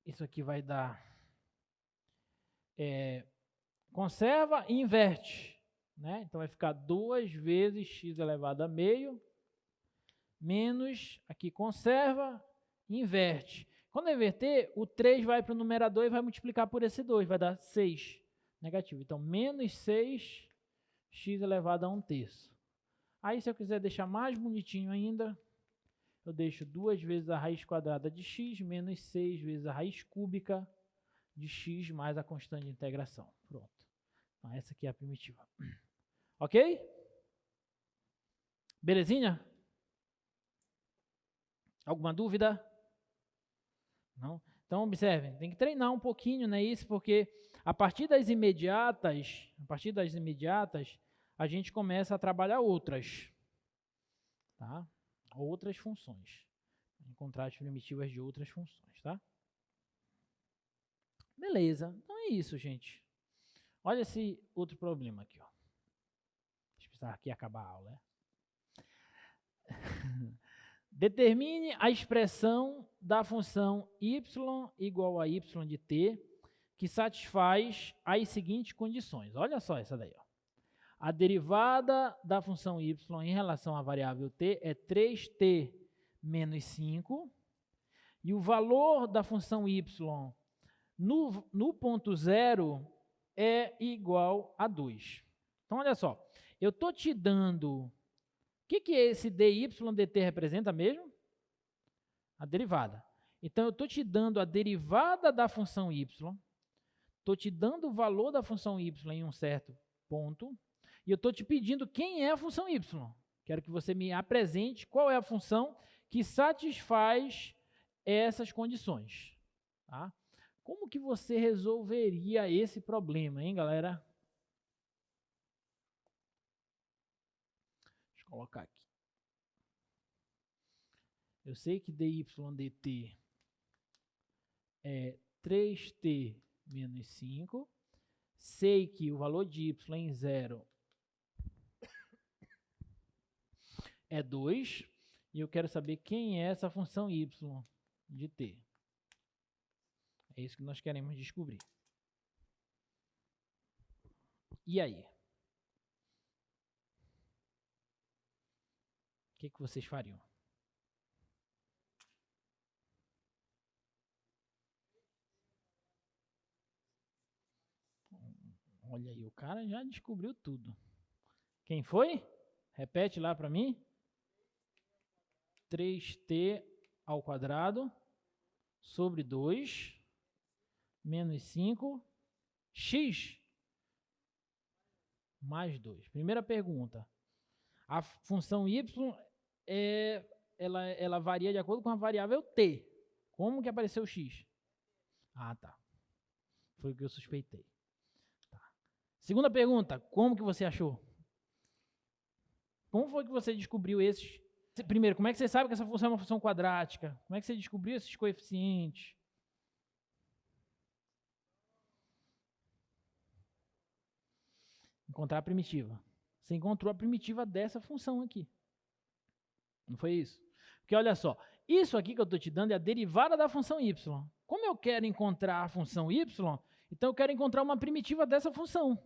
Isso aqui vai dar... conserva e inverte. Né? Então, vai ficar 2 vezes x elevado a meio, menos, aqui conserva, inverte. Quando inverter, o 3 vai para o numerador e vai multiplicar por esse 2, vai dar 6 negativo. Então, menos 6 x elevado a 1 terço. Aí, se eu quiser deixar mais bonitinho ainda, eu deixo 2 vezes a raiz quadrada de x, menos 6 vezes a raiz cúbica de x mais a constante de integração. Pronto. Então, essa aqui é a primitiva. Ok? Belezinha? Alguma dúvida? Não? Então, observem, tem que treinar um pouquinho, né, isso, porque a partir das imediatas, a gente começa a trabalhar outras, tá? Outras funções. Encontrar as primitivas de outras funções, tá? Beleza, então é isso, gente. Olha esse outro problema aqui, ó. Deixa eu precisar aqui acabar a aula, né? Determine a expressão da função y igual a y de t, que satisfaz as seguintes condições. Olha só essa daí, ó. A derivada da função y em relação à variável t é 3t menos 5, e o valor da função y no ponto zero é igual a 2. Então, olha só, eu estou te dando... O que esse dy dt representa mesmo? A derivada. Então, eu estou te dando a derivada da função y, estou te dando o valor da função y em um certo ponto, e eu estou te pedindo quem é a função y. Quero que você me apresente qual é a função que satisfaz essas condições. Tá? Como que você resolveria esse problema, hein, galera? Deixa eu colocar aqui. Eu sei que dy dt é 3t menos 5. Sei que o valor de y em zero é 2. E eu quero saber quem é essa função y de t. É isso que nós queremos descobrir. E aí? O que vocês fariam? Olha aí, o cara já descobriu tudo. Quem foi? Repete lá para mim. 3t ao quadrado sobre 2 menos 5 x mais 2. Primeira pergunta. A função y ela varia de acordo com a variável t. Como que apareceu o x? Ah, tá. Foi o que eu suspeitei. Tá. Segunda pergunta. Como que você achou? Como foi que você descobriu esses? Primeiro, como é que você sabe que essa função é uma função quadrática? Como é que você descobriu esses coeficientes? Encontrar a primitiva. Você encontrou a primitiva dessa função aqui. Não foi isso? Porque olha só, isso aqui que eu estou te dando é a derivada da função y. Como eu quero encontrar a função y, então eu quero encontrar uma primitiva dessa função.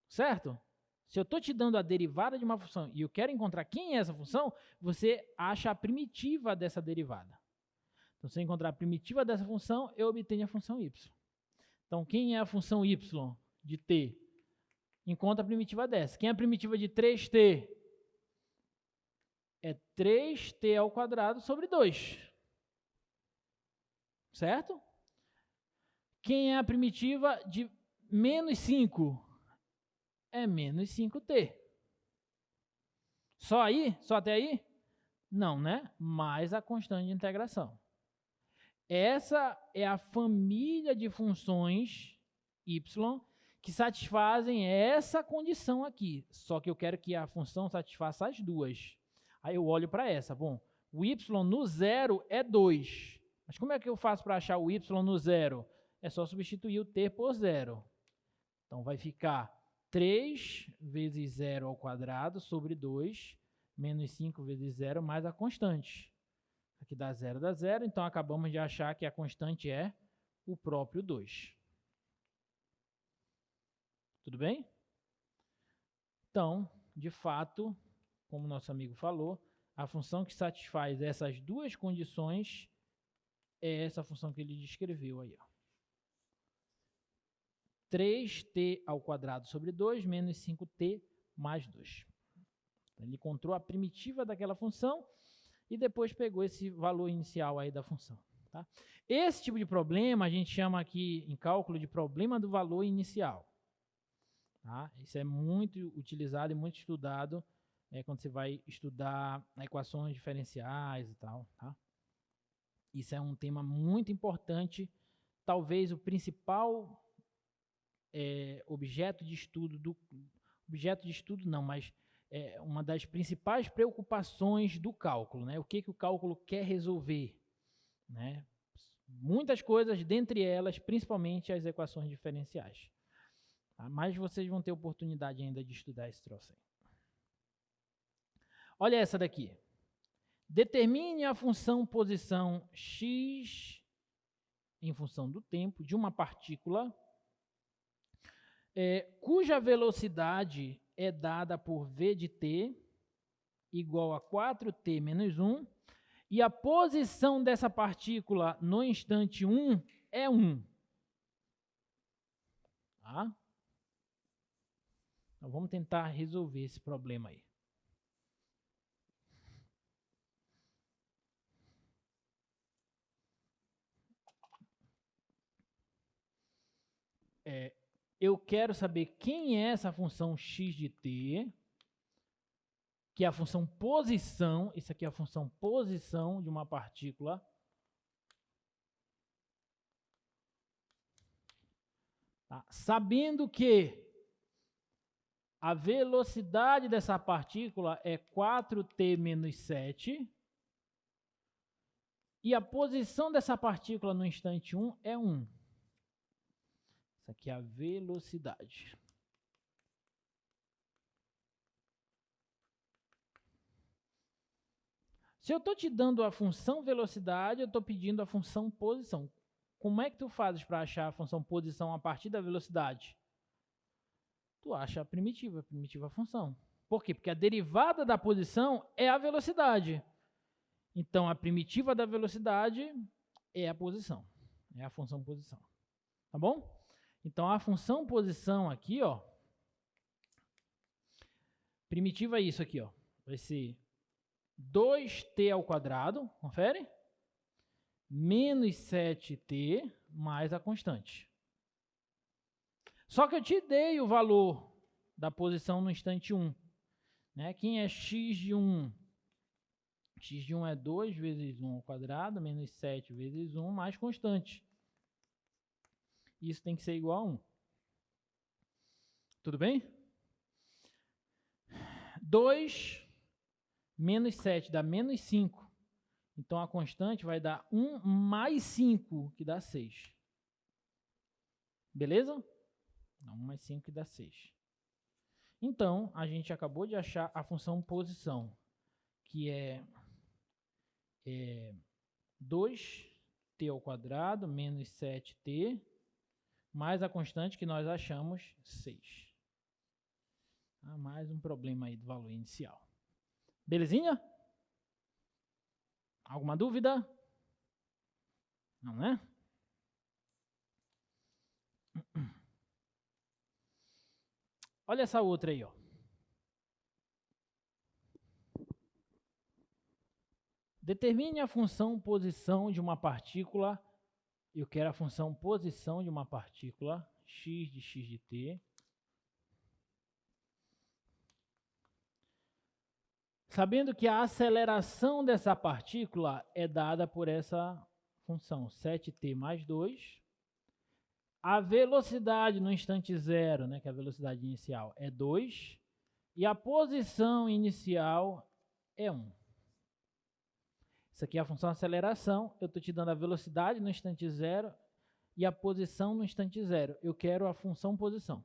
Certo? Se eu estou te dando a derivada de uma função e eu quero encontrar quem é essa função, você acha a primitiva dessa derivada. Então, se eu encontrar a primitiva dessa função, eu obtenho a função y. Então, quem é a função y de t? Encontra a primitiva dessa. Quem é a primitiva de 3t? é 3t ao quadrado sobre 2. Certo? Quem é a primitiva de menos 5? É menos 5t. Só aí? Só até aí? Não, né? Mais a constante de integração. Essa é a família de funções y que satisfazem essa condição aqui. Só que eu quero que a função satisfaça as duas. Aí eu olho para essa. Bom, o y no zero é 2. Mas como é que eu faço para achar o y no zero? É só substituir o t por zero. Então vai ficar 3 vezes 0 ao quadrado sobre 2, menos 5 vezes 0, mais a constante. Aqui dá 0, então acabamos de achar que a constante é o próprio 2. Tudo bem? Então, de fato, como nosso amigo falou, a função que satisfaz essas duas condições é essa função que ele descreveu aí. Ó. 3t ao quadrado sobre 2 menos 5t mais 2. Ele encontrou a primitiva daquela função e depois pegou esse valor inicial aí da função. Tá? Esse tipo de problema a gente chama aqui em cálculo de problema do valor inicial. Tá? Isso é muito utilizado e muito estudado quando você vai estudar equações diferenciais e tal. Tá? Isso é um tema muito importante, talvez o principal objeto de estudo uma das principais preocupações do cálculo, né? O que o cálculo quer resolver, né? Muitas coisas, dentre elas, principalmente as equações diferenciais. Tá? Mas vocês vão ter oportunidade ainda de estudar esse troço aí. Olha essa daqui. Determine a função posição x em função do tempo de uma partícula cuja velocidade é dada por v de t igual a 4t menos 1 e a posição dessa partícula no instante 1 é 1. Tá? Então vamos tentar resolver esse problema aí. Eu quero saber quem é essa função x de t, que é a função posição, isso aqui é a função posição de uma partícula. Tá? Sabendo que a velocidade dessa partícula é 4t menos 7 e a posição dessa partícula no instante 1 é 1. Isso aqui é a velocidade. Se eu estou te dando a função velocidade, eu estou pedindo a função posição. Como é que tu fazes para achar a função posição a partir da velocidade? Tu acha a primitiva função. Por quê? Porque a derivada da posição é a velocidade. Então, a primitiva da velocidade é a posição. É a função posição. Tá bom? Então, a função posição aqui, ó. Primitiva é isso aqui, ó. Vai ser 2t ao quadrado, confere? Menos 7t mais a constante. Só que eu te dei o valor da posição no instante 1. Né? Quem é x de 1? X de 1 é 2 vezes 1 ao quadrado, menos 7 vezes 1, mais constante. Isso tem que ser igual a 1. Tudo bem? 2 menos 7 dá menos 5. Então, a constante vai dar 1 mais 5, que dá 6. Beleza? 1 mais 5, que dá 6. Então, a gente acabou de achar a função posição, que é 2t ao quadrado menos 7t, mais a constante que nós achamos, 6. Mais um problema aí do valor inicial. Belezinha? Alguma dúvida? Não, né? Olha essa outra aí, ó. Determine a função posição de uma partícula. Eu quero a função posição de uma partícula, x de t. Sabendo que a aceleração dessa partícula é dada por essa função, 7t mais 2. A velocidade no instante zero, né, que é a velocidade inicial, é 2. E a posição inicial é 1. Isso aqui é a função aceleração. Eu estou te dando a velocidade no instante zero e a posição no instante zero. Eu quero a função posição.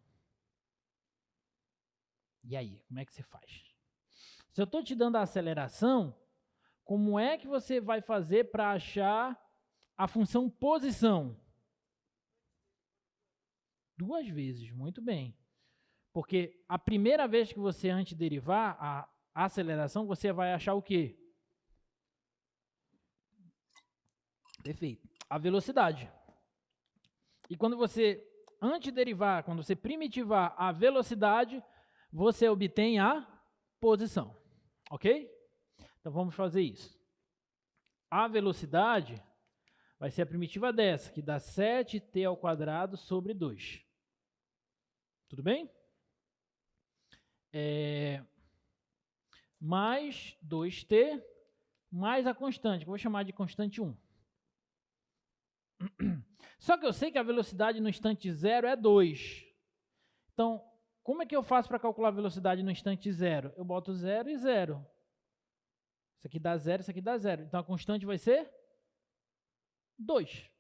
E aí, como é que você faz? Se eu estou te dando a aceleração, como é que você vai fazer para achar a função posição? 2 vezes, muito bem. Porque a primeira vez que você antiderivar a aceleração, você vai achar o quê? Perfeito. A velocidade. E quando você antiderivar, quando você primitivar a velocidade, você obtém a posição. Ok? Então vamos fazer isso. A velocidade vai ser a primitiva dessa, que dá 7t ao quadrado sobre 2. Tudo bem? Mais 2t, mais a constante, que eu vou chamar de constante 1. Só que eu sei que a velocidade no instante zero é 2. Então, como é que eu faço para calcular a velocidade no instante zero? Eu boto 0 e 0. Isso aqui dá 0, isso aqui dá 0. Então, a constante vai ser 2.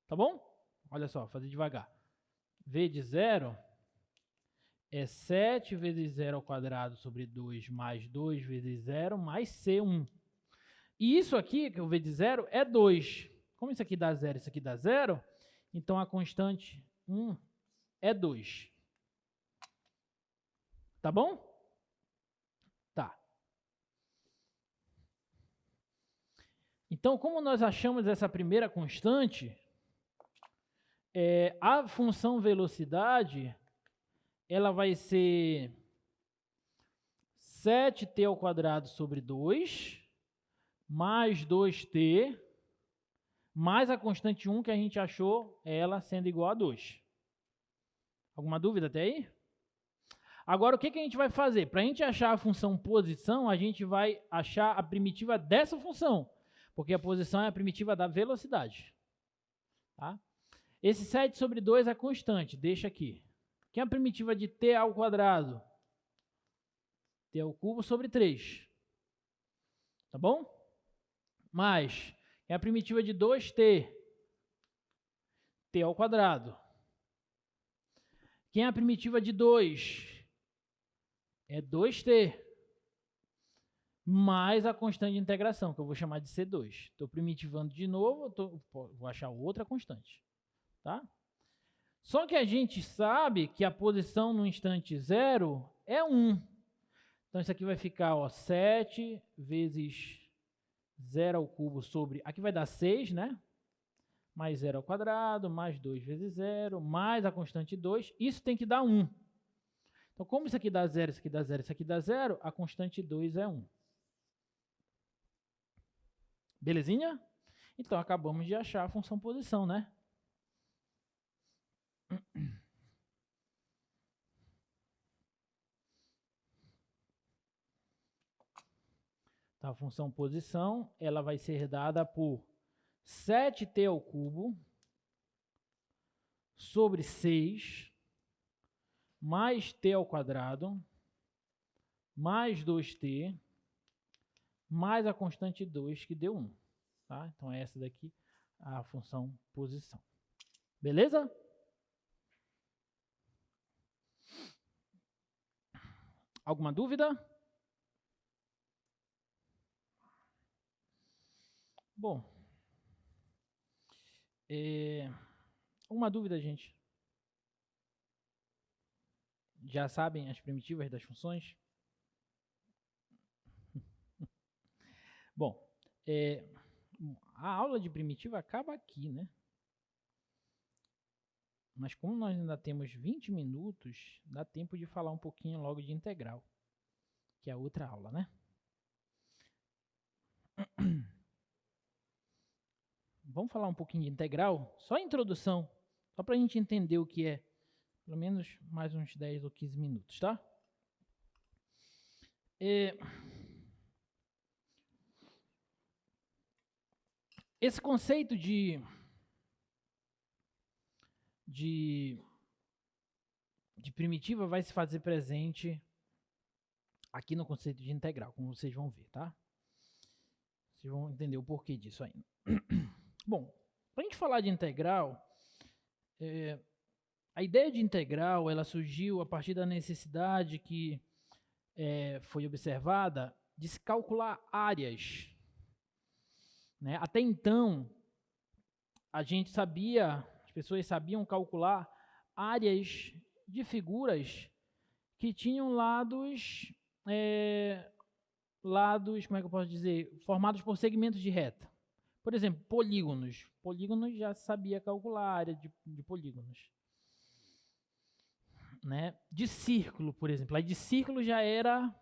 Tá bom? Olha só, vou fazer devagar. V de 0 é 7 vezes 0 ao quadrado sobre 2 mais 2 vezes 0 mais C1. E isso aqui, que é o V de 0, é 2. Como isso aqui dá 0, isso aqui dá 0, então a constante 1 é 2. Tá bom? Tá. Então, como nós achamos essa primeira constante, a função velocidade, ela vai ser 7t ao quadrado sobre 2, mais 2t, mais a constante 1 que a gente achou, ela sendo igual a 2. Alguma dúvida até aí? Agora, o que a gente vai fazer? Para a gente achar a função posição, a gente vai achar a primitiva dessa função, porque a posição é a primitiva da velocidade. Tá? Esse 7 sobre 2 é constante, deixa aqui. Que é a primitiva de t ao quadrado? T ao cubo sobre 3. Tá bom? Mais, é a primitiva de 2t, t ao quadrado. Quem é a primitiva de 2? É 2t, mais a constante de integração, que eu vou chamar de C2. Estou primitivando de novo, vou achar outra constante. Tá? Só que a gente sabe que a posição no instante zero é 1. Então, isso aqui vai ficar 7 vezes 0 ao cubo sobre... Aqui vai dar 6, né? Mais 0 ao quadrado, mais 2 vezes 0, mais a constante 2. Isso tem que dar 1. Então, como isso aqui dá 0, isso aqui dá 0, isso aqui dá 0, a constante 2 é 1. Belezinha? Então, acabamos de achar a função posição, né? Então, a função posição, ela vai ser dada por 7t ao cubo sobre 6 mais t ao quadrado mais 2t mais a constante 2, que deu 1. Tá? Então, é essa daqui a função posição. Beleza? Alguma dúvida? Bom, uma dúvida, gente? Já sabem as primitivas das funções? Bom, a aula de primitiva acaba aqui, né? Mas como nós ainda temos 20 minutos, dá tempo de falar um pouquinho logo de integral, que é a outra aula, né? Vamos falar um pouquinho de integral? Só a introdução, só para a gente entender o que é. Pelo menos mais uns 10 ou 15 minutos, tá? Esse conceito de primitiva vai se fazer presente aqui no conceito de integral, como vocês vão ver, tá? Vocês vão entender o porquê disso ainda. Bom, para a gente falar de integral, a ideia de integral ela surgiu a partir da necessidade que foi observada de se calcular áreas. Né? Até então, as pessoas sabiam calcular áreas de figuras que tinham lados, como é que eu posso dizer, formados por segmentos de reta. Por exemplo, polígonos. Polígonos já se sabia calcular a área de polígonos. Né? De círculo, por exemplo. Aí de círculo já era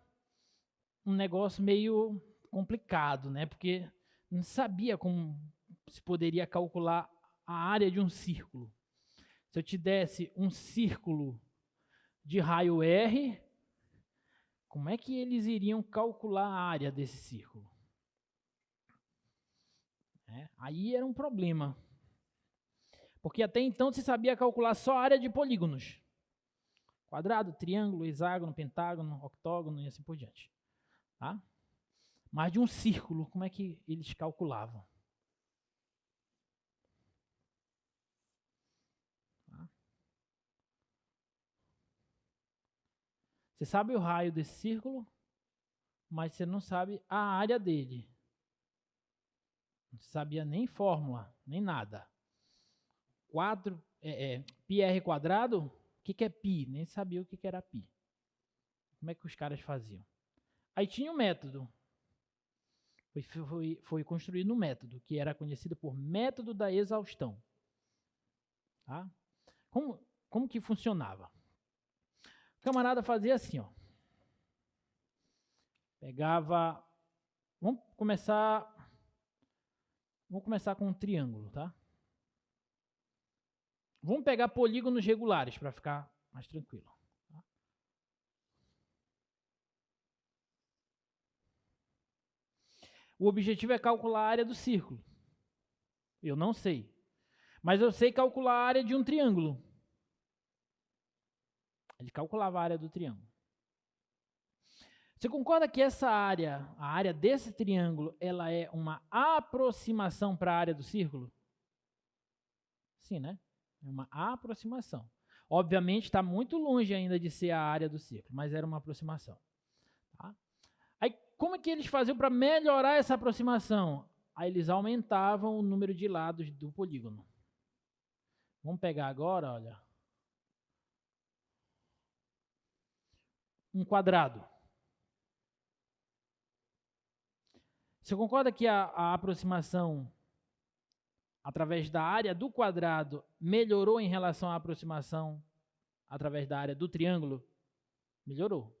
um negócio meio complicado, né? Porque não sabia como se poderia calcular a área de um círculo. Se eu te desse um círculo de raio R, como é que eles iriam calcular a área desse círculo? Aí era um problema. Porque até então se sabia calcular só a área de polígonos. Quadrado, triângulo, hexágono, pentágono, octógono e assim por diante. Tá? Mas de um círculo, como é que eles calculavam? Tá? Você sabe o raio desse círculo, mas você não sabe a área dele. Não sabia nem fórmula, nem nada. Pi r quadrado, o que é pi? Nem sabia o que era pi. Como é que os caras faziam? Aí tinha um método. Foi construído um método, que era conhecido por método da exaustão. Tá? Como que funcionava? O camarada fazia assim, ó. Pegava... Vamos começar com um triângulo, tá? Vamos pegar polígonos regulares para ficar mais tranquilo. Tá? O objetivo é calcular a área do círculo. Eu não sei. Mas eu sei calcular a área de um triângulo. Ele calculava a área do triângulo. Você concorda que essa área, a área desse triângulo, ela é uma aproximação para a área do círculo? Sim, né? É uma aproximação. Obviamente está muito longe ainda de ser a área do círculo, mas era uma aproximação. Tá? Aí como é que eles faziam para melhorar essa aproximação? Aí eles aumentavam o número de lados do polígono. Vamos pegar agora, olha. Um quadrado. Você concorda que a aproximação através da área do quadrado melhorou em relação à aproximação através da área do triângulo? Melhorou.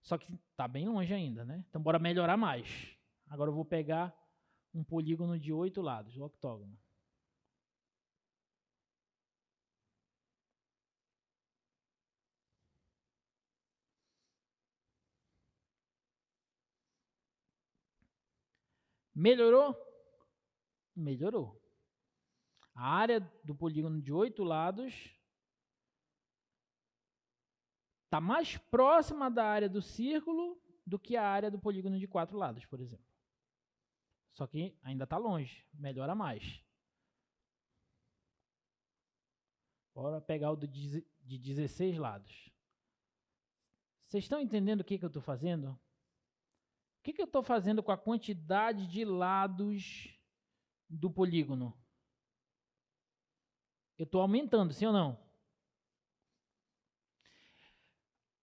Só que está bem longe ainda, né? Então, bora melhorar mais. Agora eu vou pegar um polígono de 8 lados, o octógono. Melhorou? Melhorou. A área do polígono de 8 lados está mais próxima da área do círculo do que a área do polígono de 4 lados, por exemplo. Só que ainda está longe, melhora mais. Bora pegar o de 16 lados. Vocês estão entendendo o que eu estou fazendo? O que eu estou fazendo com a quantidade de lados do polígono? Eu estou aumentando, sim ou não?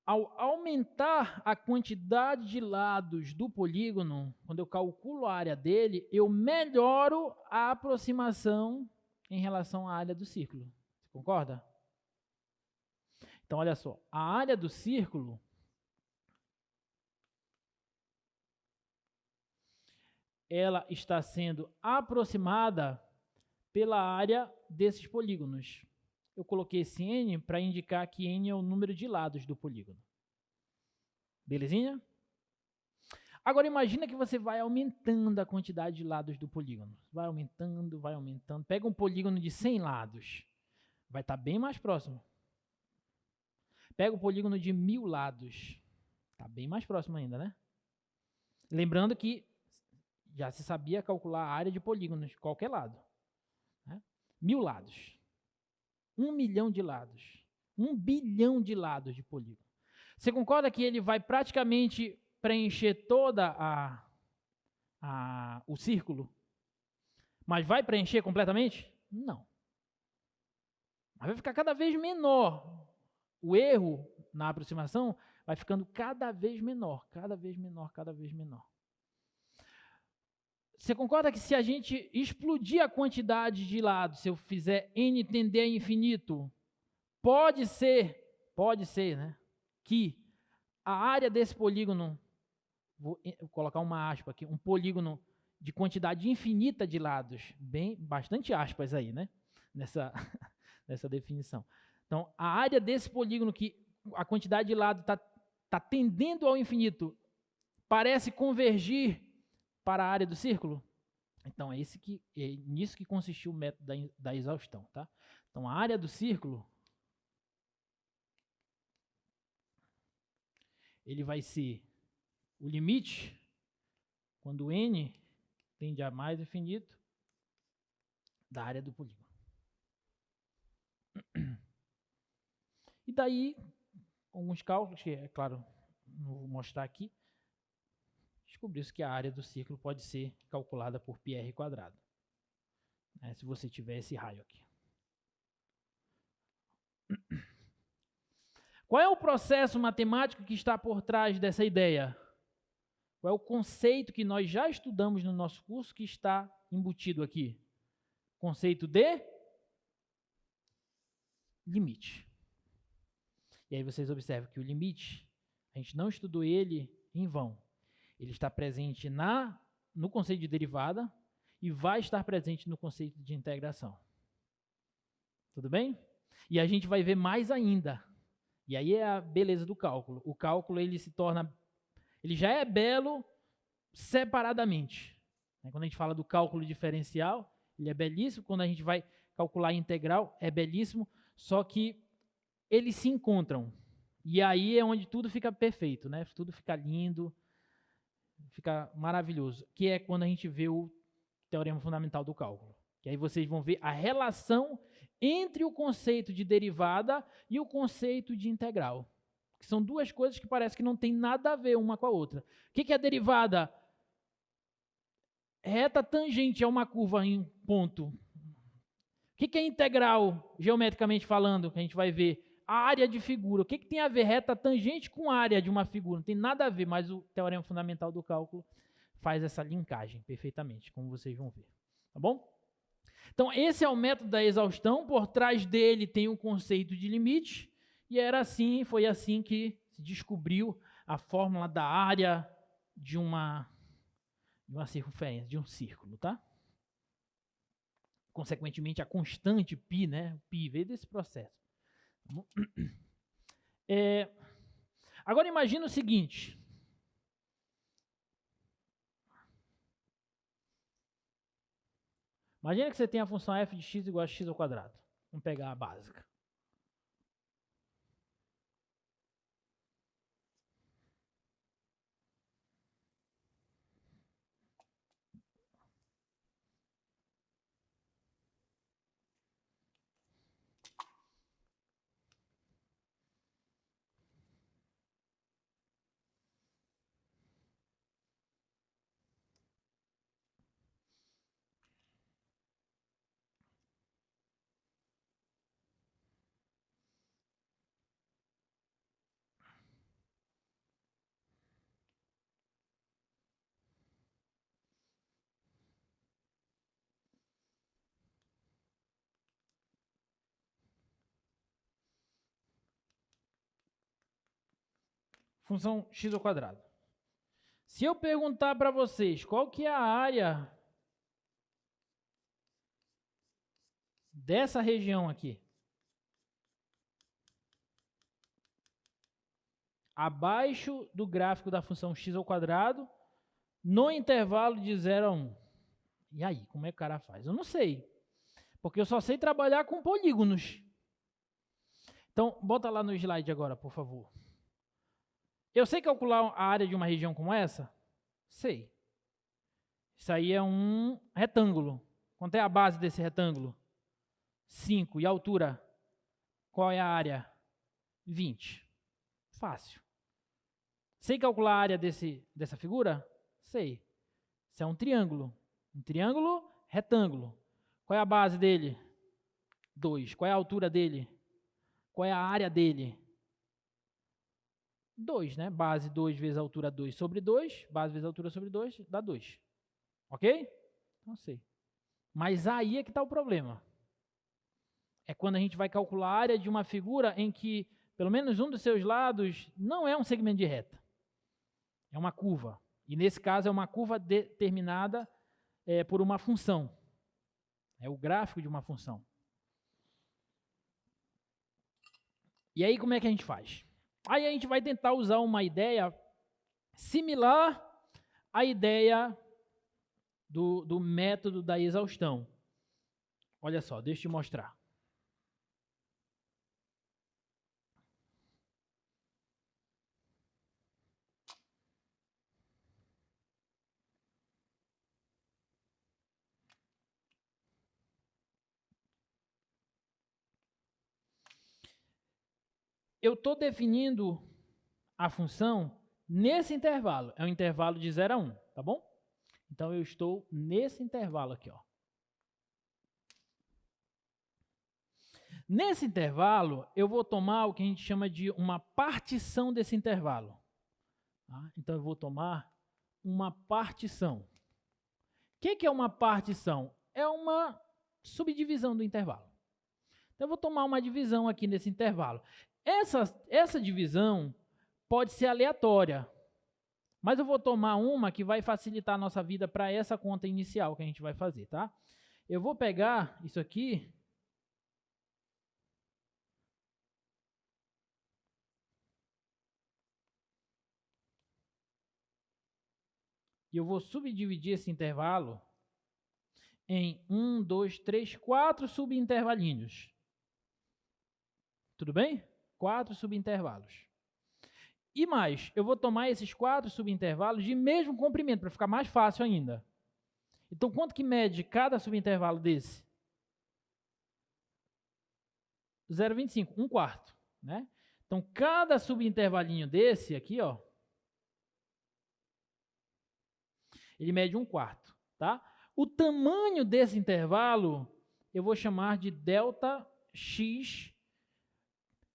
Ao aumentar a quantidade de lados do polígono, quando eu calculo a área dele, eu melhoro a aproximação em relação à área do círculo. Você concorda? Então, olha só. A área do círculo ela está sendo aproximada pela área desses polígonos. Eu coloquei esse n para indicar que n é o número de lados do polígono. Belezinha? Agora imagina que você vai aumentando a quantidade de lados do polígono. Vai aumentando, vai aumentando. Pega um polígono de 100 lados. Vai estar bem mais próximo. Pega o polígono de 1000 lados. Está bem mais próximo ainda, né? Lembrando que já se sabia calcular a área de polígonos de qualquer lado. Né? 1000 lados. 1 milhão de lados. 1 bilhão de lados de polígono. Você concorda que ele vai praticamente preencher toda o círculo? Mas vai preencher completamente? Não. Mas vai ficar cada vez menor. O erro na aproximação vai ficando cada vez menor, cada vez menor, cada vez menor. Você concorda que se a gente explodir a quantidade de lados, se eu fizer n tender a infinito, pode ser, né, que a área desse polígono, vou colocar uma aspa aqui, um polígono de quantidade infinita de lados, bastante aspas aí, né, nessa definição. Então, a área desse polígono que a quantidade de lados está tendendo ao infinito, parece convergir para a área do círculo? Então, é nisso que consistiu o método da exaustão. Tá? Então, a área do círculo, ele vai ser o limite, quando n tende a mais infinito, da área do polígono. E daí, alguns cálculos, que é claro, não vou mostrar aqui, descobriu-se que a área do círculo pode ser calculada por πr², né, se você tiver esse raio aqui. Qual é o processo matemático que está por trás dessa ideia? Qual é o conceito que nós já estudamos no nosso curso que está embutido aqui? Conceito de limite. E aí vocês observam que o limite, a gente não estudou ele em vão. Ele está presente no conceito de derivada e vai estar presente no conceito de integração. Tudo bem? E a gente vai ver mais ainda. E aí é a beleza do cálculo. O cálculo ele já é belo separadamente. Quando a gente fala do cálculo diferencial, ele é belíssimo. Quando a gente vai calcular a integral, é belíssimo. Só que eles se encontram. E aí é onde tudo fica perfeito, né? Tudo fica lindo, fica maravilhoso. Que é quando a gente vê o teorema fundamental do cálculo. Que aí vocês vão ver a relação entre o conceito de derivada e o conceito de integral. Que são duas coisas que parece que não tem nada a ver uma com a outra. O que é a derivada? Reta tangente a uma curva em ponto. O que é integral, geometricamente falando, que a gente vai ver? A área de figura. O que tem a ver reta tangente com área de uma figura? Não tem nada a ver, mas o teorema fundamental do cálculo faz essa linkagem perfeitamente, como vocês vão ver. Tá bom? Então, esse é o método da exaustão. Por trás dele tem o conceito de limite. E foi assim que se descobriu a fórmula da área de uma circunferência, de um círculo, tá? Consequentemente, a constante π, né? Π veio desse processo. Agora imagina o seguinte. Imagina que você tem a função f de x igual a x ao quadrado. Vamos pegar a básica. Função x ao quadrado. Se eu perguntar para vocês qual que é a área dessa região aqui, abaixo do gráfico da função x ao quadrado, no intervalo de 0 a 1. E aí, como é que o cara faz? Eu não sei, porque eu só sei trabalhar com polígonos. Então, bota lá no slide agora, por favor. Eu sei calcular a área de uma região como essa? Sei. Isso aí é um retângulo. Quanto é a base desse retângulo? 5. E a altura? Qual é a área? 20. Fácil. Sei calcular a área dessa figura? Sei. Isso é um triângulo. Um triângulo retângulo. Qual é a base dele? 2. Qual é a altura dele? Qual é a área dele? 2, né? Base 2 vezes a altura 2 sobre 2. Base vezes a altura sobre 2 dá 2. Ok? Não sei. Mas aí é que está o problema. É quando a gente vai calcular a área de uma figura em que pelo menos um dos seus lados não é um segmento de reta. É uma curva. E nesse caso é uma curva determinada por uma função. É o gráfico de uma função. E aí como é que a gente faz? Aí a gente vai tentar usar uma ideia similar à ideia do método da exaustão. Olha só, deixa eu te mostrar. Eu estou definindo a função nesse intervalo. É um intervalo de 0 a 1, tá bom? Então, eu estou nesse intervalo aqui, ó. Nesse intervalo, eu vou tomar o que a gente chama de uma partição desse intervalo. Tá? Então, eu vou tomar uma partição. O que é uma partição? É uma subdivisão do intervalo. Então, eu vou tomar uma divisão aqui nesse intervalo. Essa divisão pode ser aleatória, mas eu vou tomar uma que vai facilitar a nossa vida para essa conta inicial que a gente vai fazer, tá? Eu vou pegar isso aqui e eu vou subdividir esse intervalo em 1, 2, 3, 4 subintervalinhos. Tudo bem? 4 subintervalos. E mais, eu vou tomar esses 4 subintervalos de mesmo comprimento, para ficar mais fácil ainda. Então, quanto que mede cada subintervalo desse? 0,25, 1/4, né? Então, cada subintervalinho desse aqui, ó, ele mede 1/4, tá? O tamanho desse intervalo, eu vou chamar de delta x,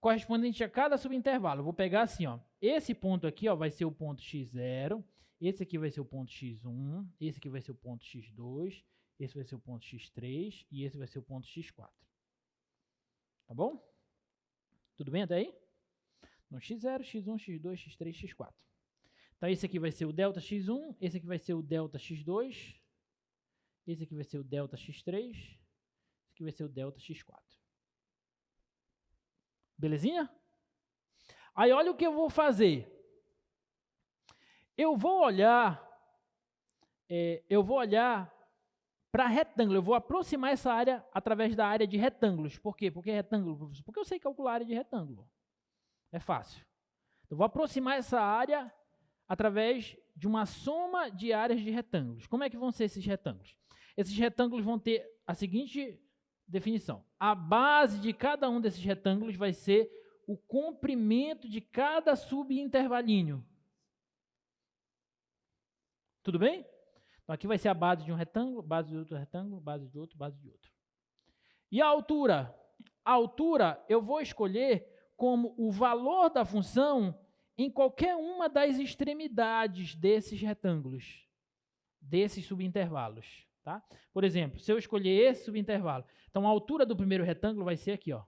correspondente a cada subintervalo. Eu vou pegar assim, ó, esse ponto aqui, ó, vai ser o ponto x0, esse aqui vai ser o ponto x1, esse aqui vai ser o ponto x2, esse vai ser o ponto x3 e esse vai ser o ponto x4. Tá bom? Tudo bem até aí? Então, x0, x1, x2, x3, x4. Então, esse aqui vai ser o delta x1, esse aqui vai ser o delta x2, esse aqui vai ser o delta x3, esse aqui vai ser o delta x4. Belezinha? Aí, olha o que eu vou fazer. Eu vou olhar para retângulo. Eu vou aproximar essa área através da área de retângulos. Por quê? Porque retângulo, professor? Porque eu sei calcular a área de retângulo. É fácil. Eu vou aproximar essa área através de uma soma de áreas de retângulos. Como é que vão ser esses retângulos? Esses retângulos vão ter a seguinte definição. A base de cada um desses retângulos vai ser o comprimento de cada subintervalinho. Tudo bem? Então, aqui vai ser a base de um retângulo, base de outro retângulo, base de outro, base de outro. E a altura? A altura eu vou escolher como o valor da função em qualquer uma das extremidades desses retângulos, desses subintervalos. Tá? Por exemplo, se eu escolher esse subintervalo, então a altura do primeiro retângulo vai ser aqui, ó.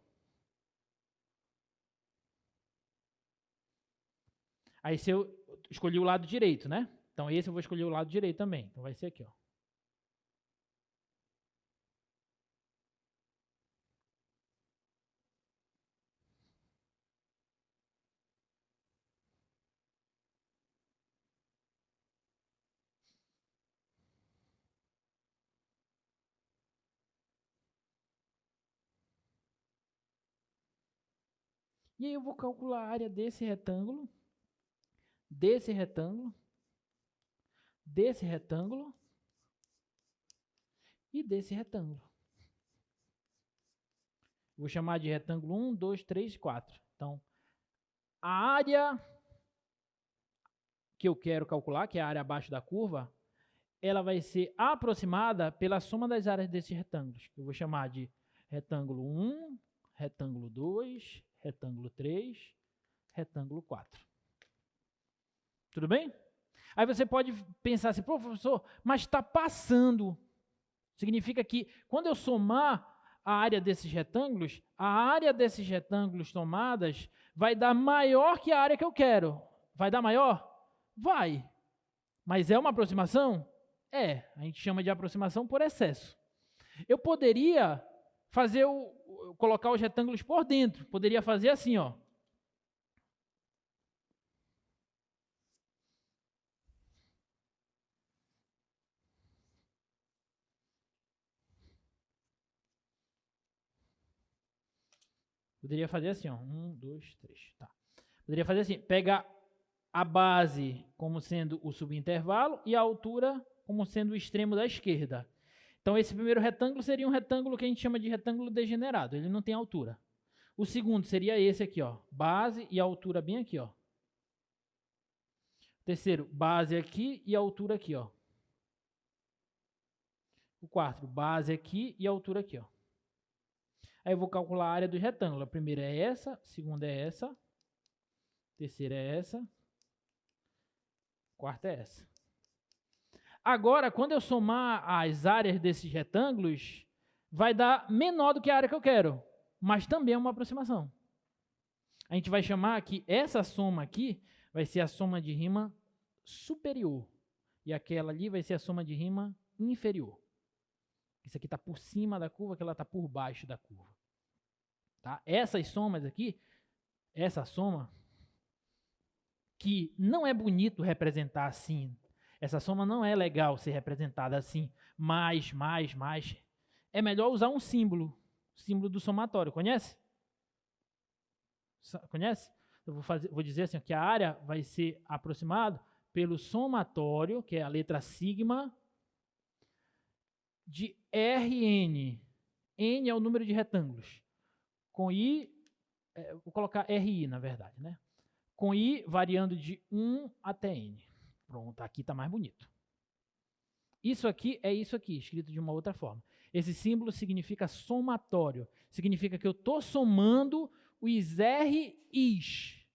Aí se eu escolhi o lado direito, né? Então, esse eu vou escolher o lado direito também. Então, vai ser aqui, ó. E aí eu vou calcular a área desse retângulo, desse retângulo, desse retângulo e desse retângulo. Vou chamar de retângulo 1, 2, 3, 4. Então, a área que eu quero calcular, que é a área abaixo da curva, ela vai ser aproximada pela soma das áreas desses retângulos. Eu vou chamar de retângulo 1, retângulo 2, retângulo 3, retângulo 4. Tudo bem? Aí você pode pensar assim, professor, mas está passando. Significa que quando eu somar a área desses retângulos, a área desses retângulos tomadas vai dar maior que a área que eu quero. Vai dar maior? Vai. Mas é uma aproximação? É. A gente chama de aproximação por excesso. Eu poderia fazer colocar os retângulos por dentro. Poderia fazer assim, ó. Poderia fazer assim, ó. 1, 2, 3. Tá. Poderia fazer assim, pegar a base como sendo o subintervalo e a altura como sendo o extremo da esquerda. Então, esse primeiro retângulo seria um retângulo que a gente chama de retângulo degenerado. Ele não tem altura. O segundo seria esse aqui, ó. Base e a altura bem aqui, ó. Terceiro, base aqui e a altura aqui, ó. O quarto, base aqui e a altura aqui, ó. Aí eu vou calcular a área do retângulo. A primeira é essa, a segunda é essa, a terceira é essa, a quarta é essa. Agora, quando eu somar as áreas desses retângulos, vai dar menor do que a área que eu quero, mas também é uma aproximação. A gente vai chamar que essa soma aqui vai ser a soma de rima superior. E aquela ali vai ser a soma de rima inferior. Isso aqui está por cima da curva, aquela está por baixo da curva. Tá? Essas somas aqui, essa soma, que não é bonito representar assim, essa soma não é legal ser representada assim, mais, é melhor usar um símbolo, símbolo do somatório, conhece? Conhece? Eu vou dizer assim, que a área vai ser aproximada pelo somatório, que é a letra sigma, de Rn. N é o número de retângulos. Com I, vou colocar Ri, na verdade, né? Com I variando de 1 até N. Pronto, aqui está mais bonito. Isso aqui é isso aqui, escrito de uma outra forma. Esse símbolo significa somatório. Significa que eu estou somando os Ris.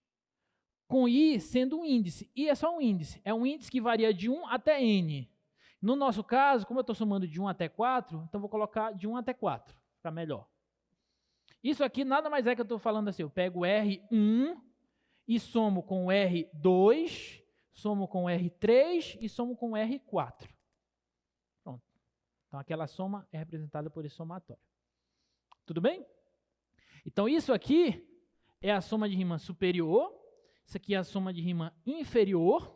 Com I sendo um índice. I é só um índice. É um índice que varia de 1 até N. No nosso caso, como eu estou somando de 1 até 4, então vou colocar de 1 até 4, para melhor. Isso aqui nada mais é que eu estou falando assim, eu pego o R1 e somo com o R2, somo com o R3 e somo com o R4. Pronto. Então, aquela soma é representada por esse somatório. Tudo bem? Então, isso aqui é a soma de rima superior, isso aqui é a soma de rima inferior.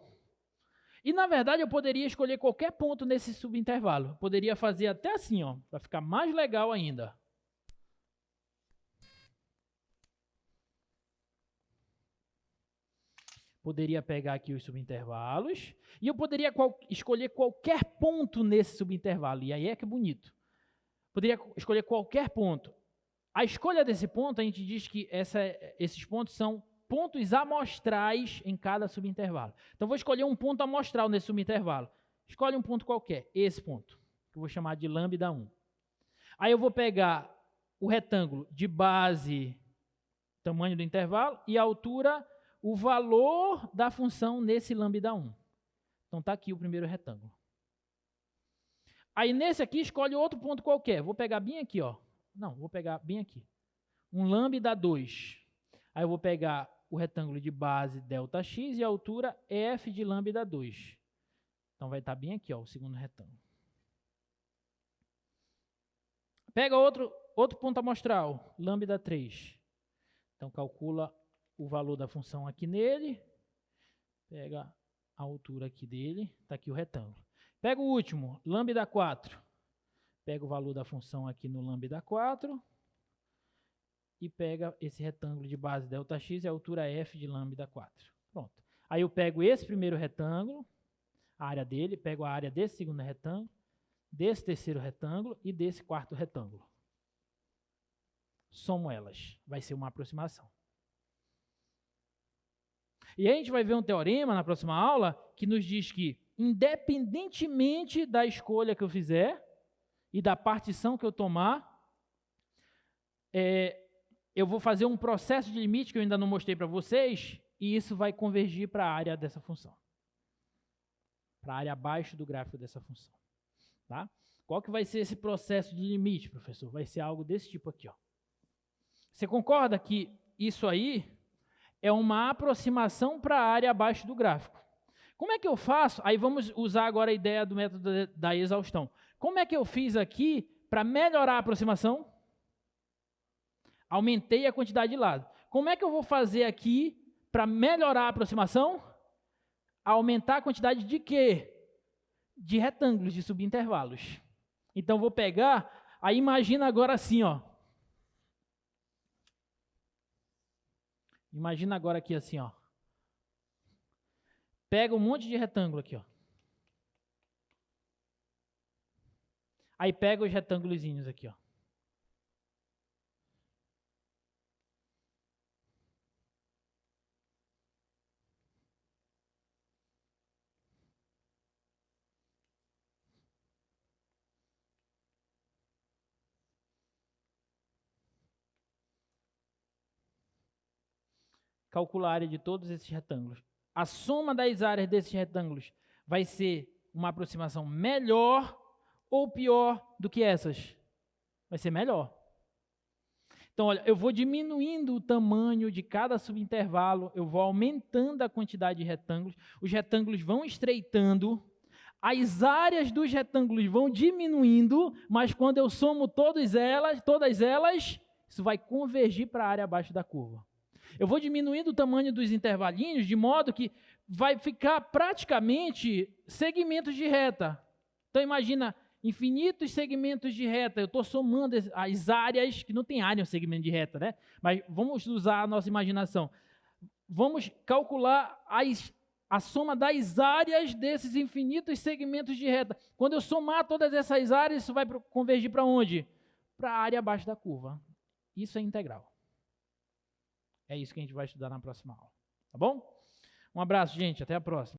E, na verdade, eu poderia escolher qualquer ponto nesse subintervalo. Eu poderia fazer até assim, ó, para ficar mais legal ainda. Poderia pegar aqui os subintervalos e eu poderia escolher qualquer ponto nesse subintervalo. E aí é que é bonito. Poderia escolher qualquer ponto. A escolha desse ponto, a gente diz que esses pontos são pontos amostrais em cada subintervalo. Então, vou escolher um ponto amostral nesse subintervalo. Escolhe um ponto qualquer, esse ponto, que eu vou chamar de lambda 1. Aí eu vou pegar o retângulo de base, tamanho do intervalo, e a altura, o valor da função nesse lambda 1. Então, está aqui o primeiro retângulo. Aí, nesse aqui, escolhe outro ponto qualquer. Vou pegar bem aqui, ó. Não, vou pegar bem aqui. Um lambda 2. Aí, eu vou pegar o retângulo de base ΔX e a altura f de lambda 2. Então vai estar bem aqui, ó, o segundo retângulo. Pega outro ponto amostral, lambda 3. Então calcula o valor da função aqui nele. Pega a altura aqui dele, está aqui o retângulo. Pega o último, lambda 4. Pega o valor da função aqui no lambda 4. E pega esse retângulo de base ΔX e a altura f de lambda 4. Pronto. Aí eu pego esse primeiro retângulo, a área dele, pego a área desse segundo retângulo, desse terceiro retângulo e desse quarto retângulo. Somo elas. Vai ser uma aproximação. E aí a gente vai ver um teorema na próxima aula que nos diz que, independentemente da escolha que eu fizer e da partição que eu tomar, eu vou fazer um processo de limite que eu ainda não mostrei para vocês, e isso vai convergir para a área dessa função. Para a área abaixo do gráfico dessa função. Tá? Qual que vai ser esse processo de limite, professor? Vai ser algo desse tipo aqui. Ó. Você concorda que isso aí é uma aproximação para a área abaixo do gráfico? Como é que eu faço? Aí vamos usar agora a ideia do método da exaustão. Como é que eu fiz aqui para melhorar a aproximação? Aumentei a quantidade de lado. Como é que eu vou fazer aqui para melhorar a aproximação? Aumentar a quantidade de quê? De retângulos, de subintervalos. Então, vou pegar, aí imagina agora assim, ó. Imagina agora aqui assim, ó. Pega um monte de retângulo aqui, ó. Aí pega os retângulozinhos aqui, ó. Calcula a área de todos esses retângulos. A soma das áreas desses retângulos vai ser uma aproximação melhor ou pior do que essas? Vai ser melhor. Então, olha, eu vou diminuindo o tamanho de cada subintervalo, eu vou aumentando a quantidade de retângulos, os retângulos vão estreitando, as áreas dos retângulos vão diminuindo, mas quando eu somo todas elas, isso vai convergir para a área abaixo da curva. Eu vou diminuindo o tamanho dos intervalinhos de modo que vai ficar praticamente segmentos de reta. Então, imagina infinitos segmentos de reta. Eu estou somando as áreas, que não tem área um segmento de reta, né? Mas vamos usar a nossa imaginação. Vamos calcular a soma das áreas desses infinitos segmentos de reta. Quando eu somar todas essas áreas, isso vai convergir para onde? Para a área abaixo da curva. Isso é integral. É isso que a gente vai estudar na próxima aula. Tá bom? Um abraço, gente. Até a próxima.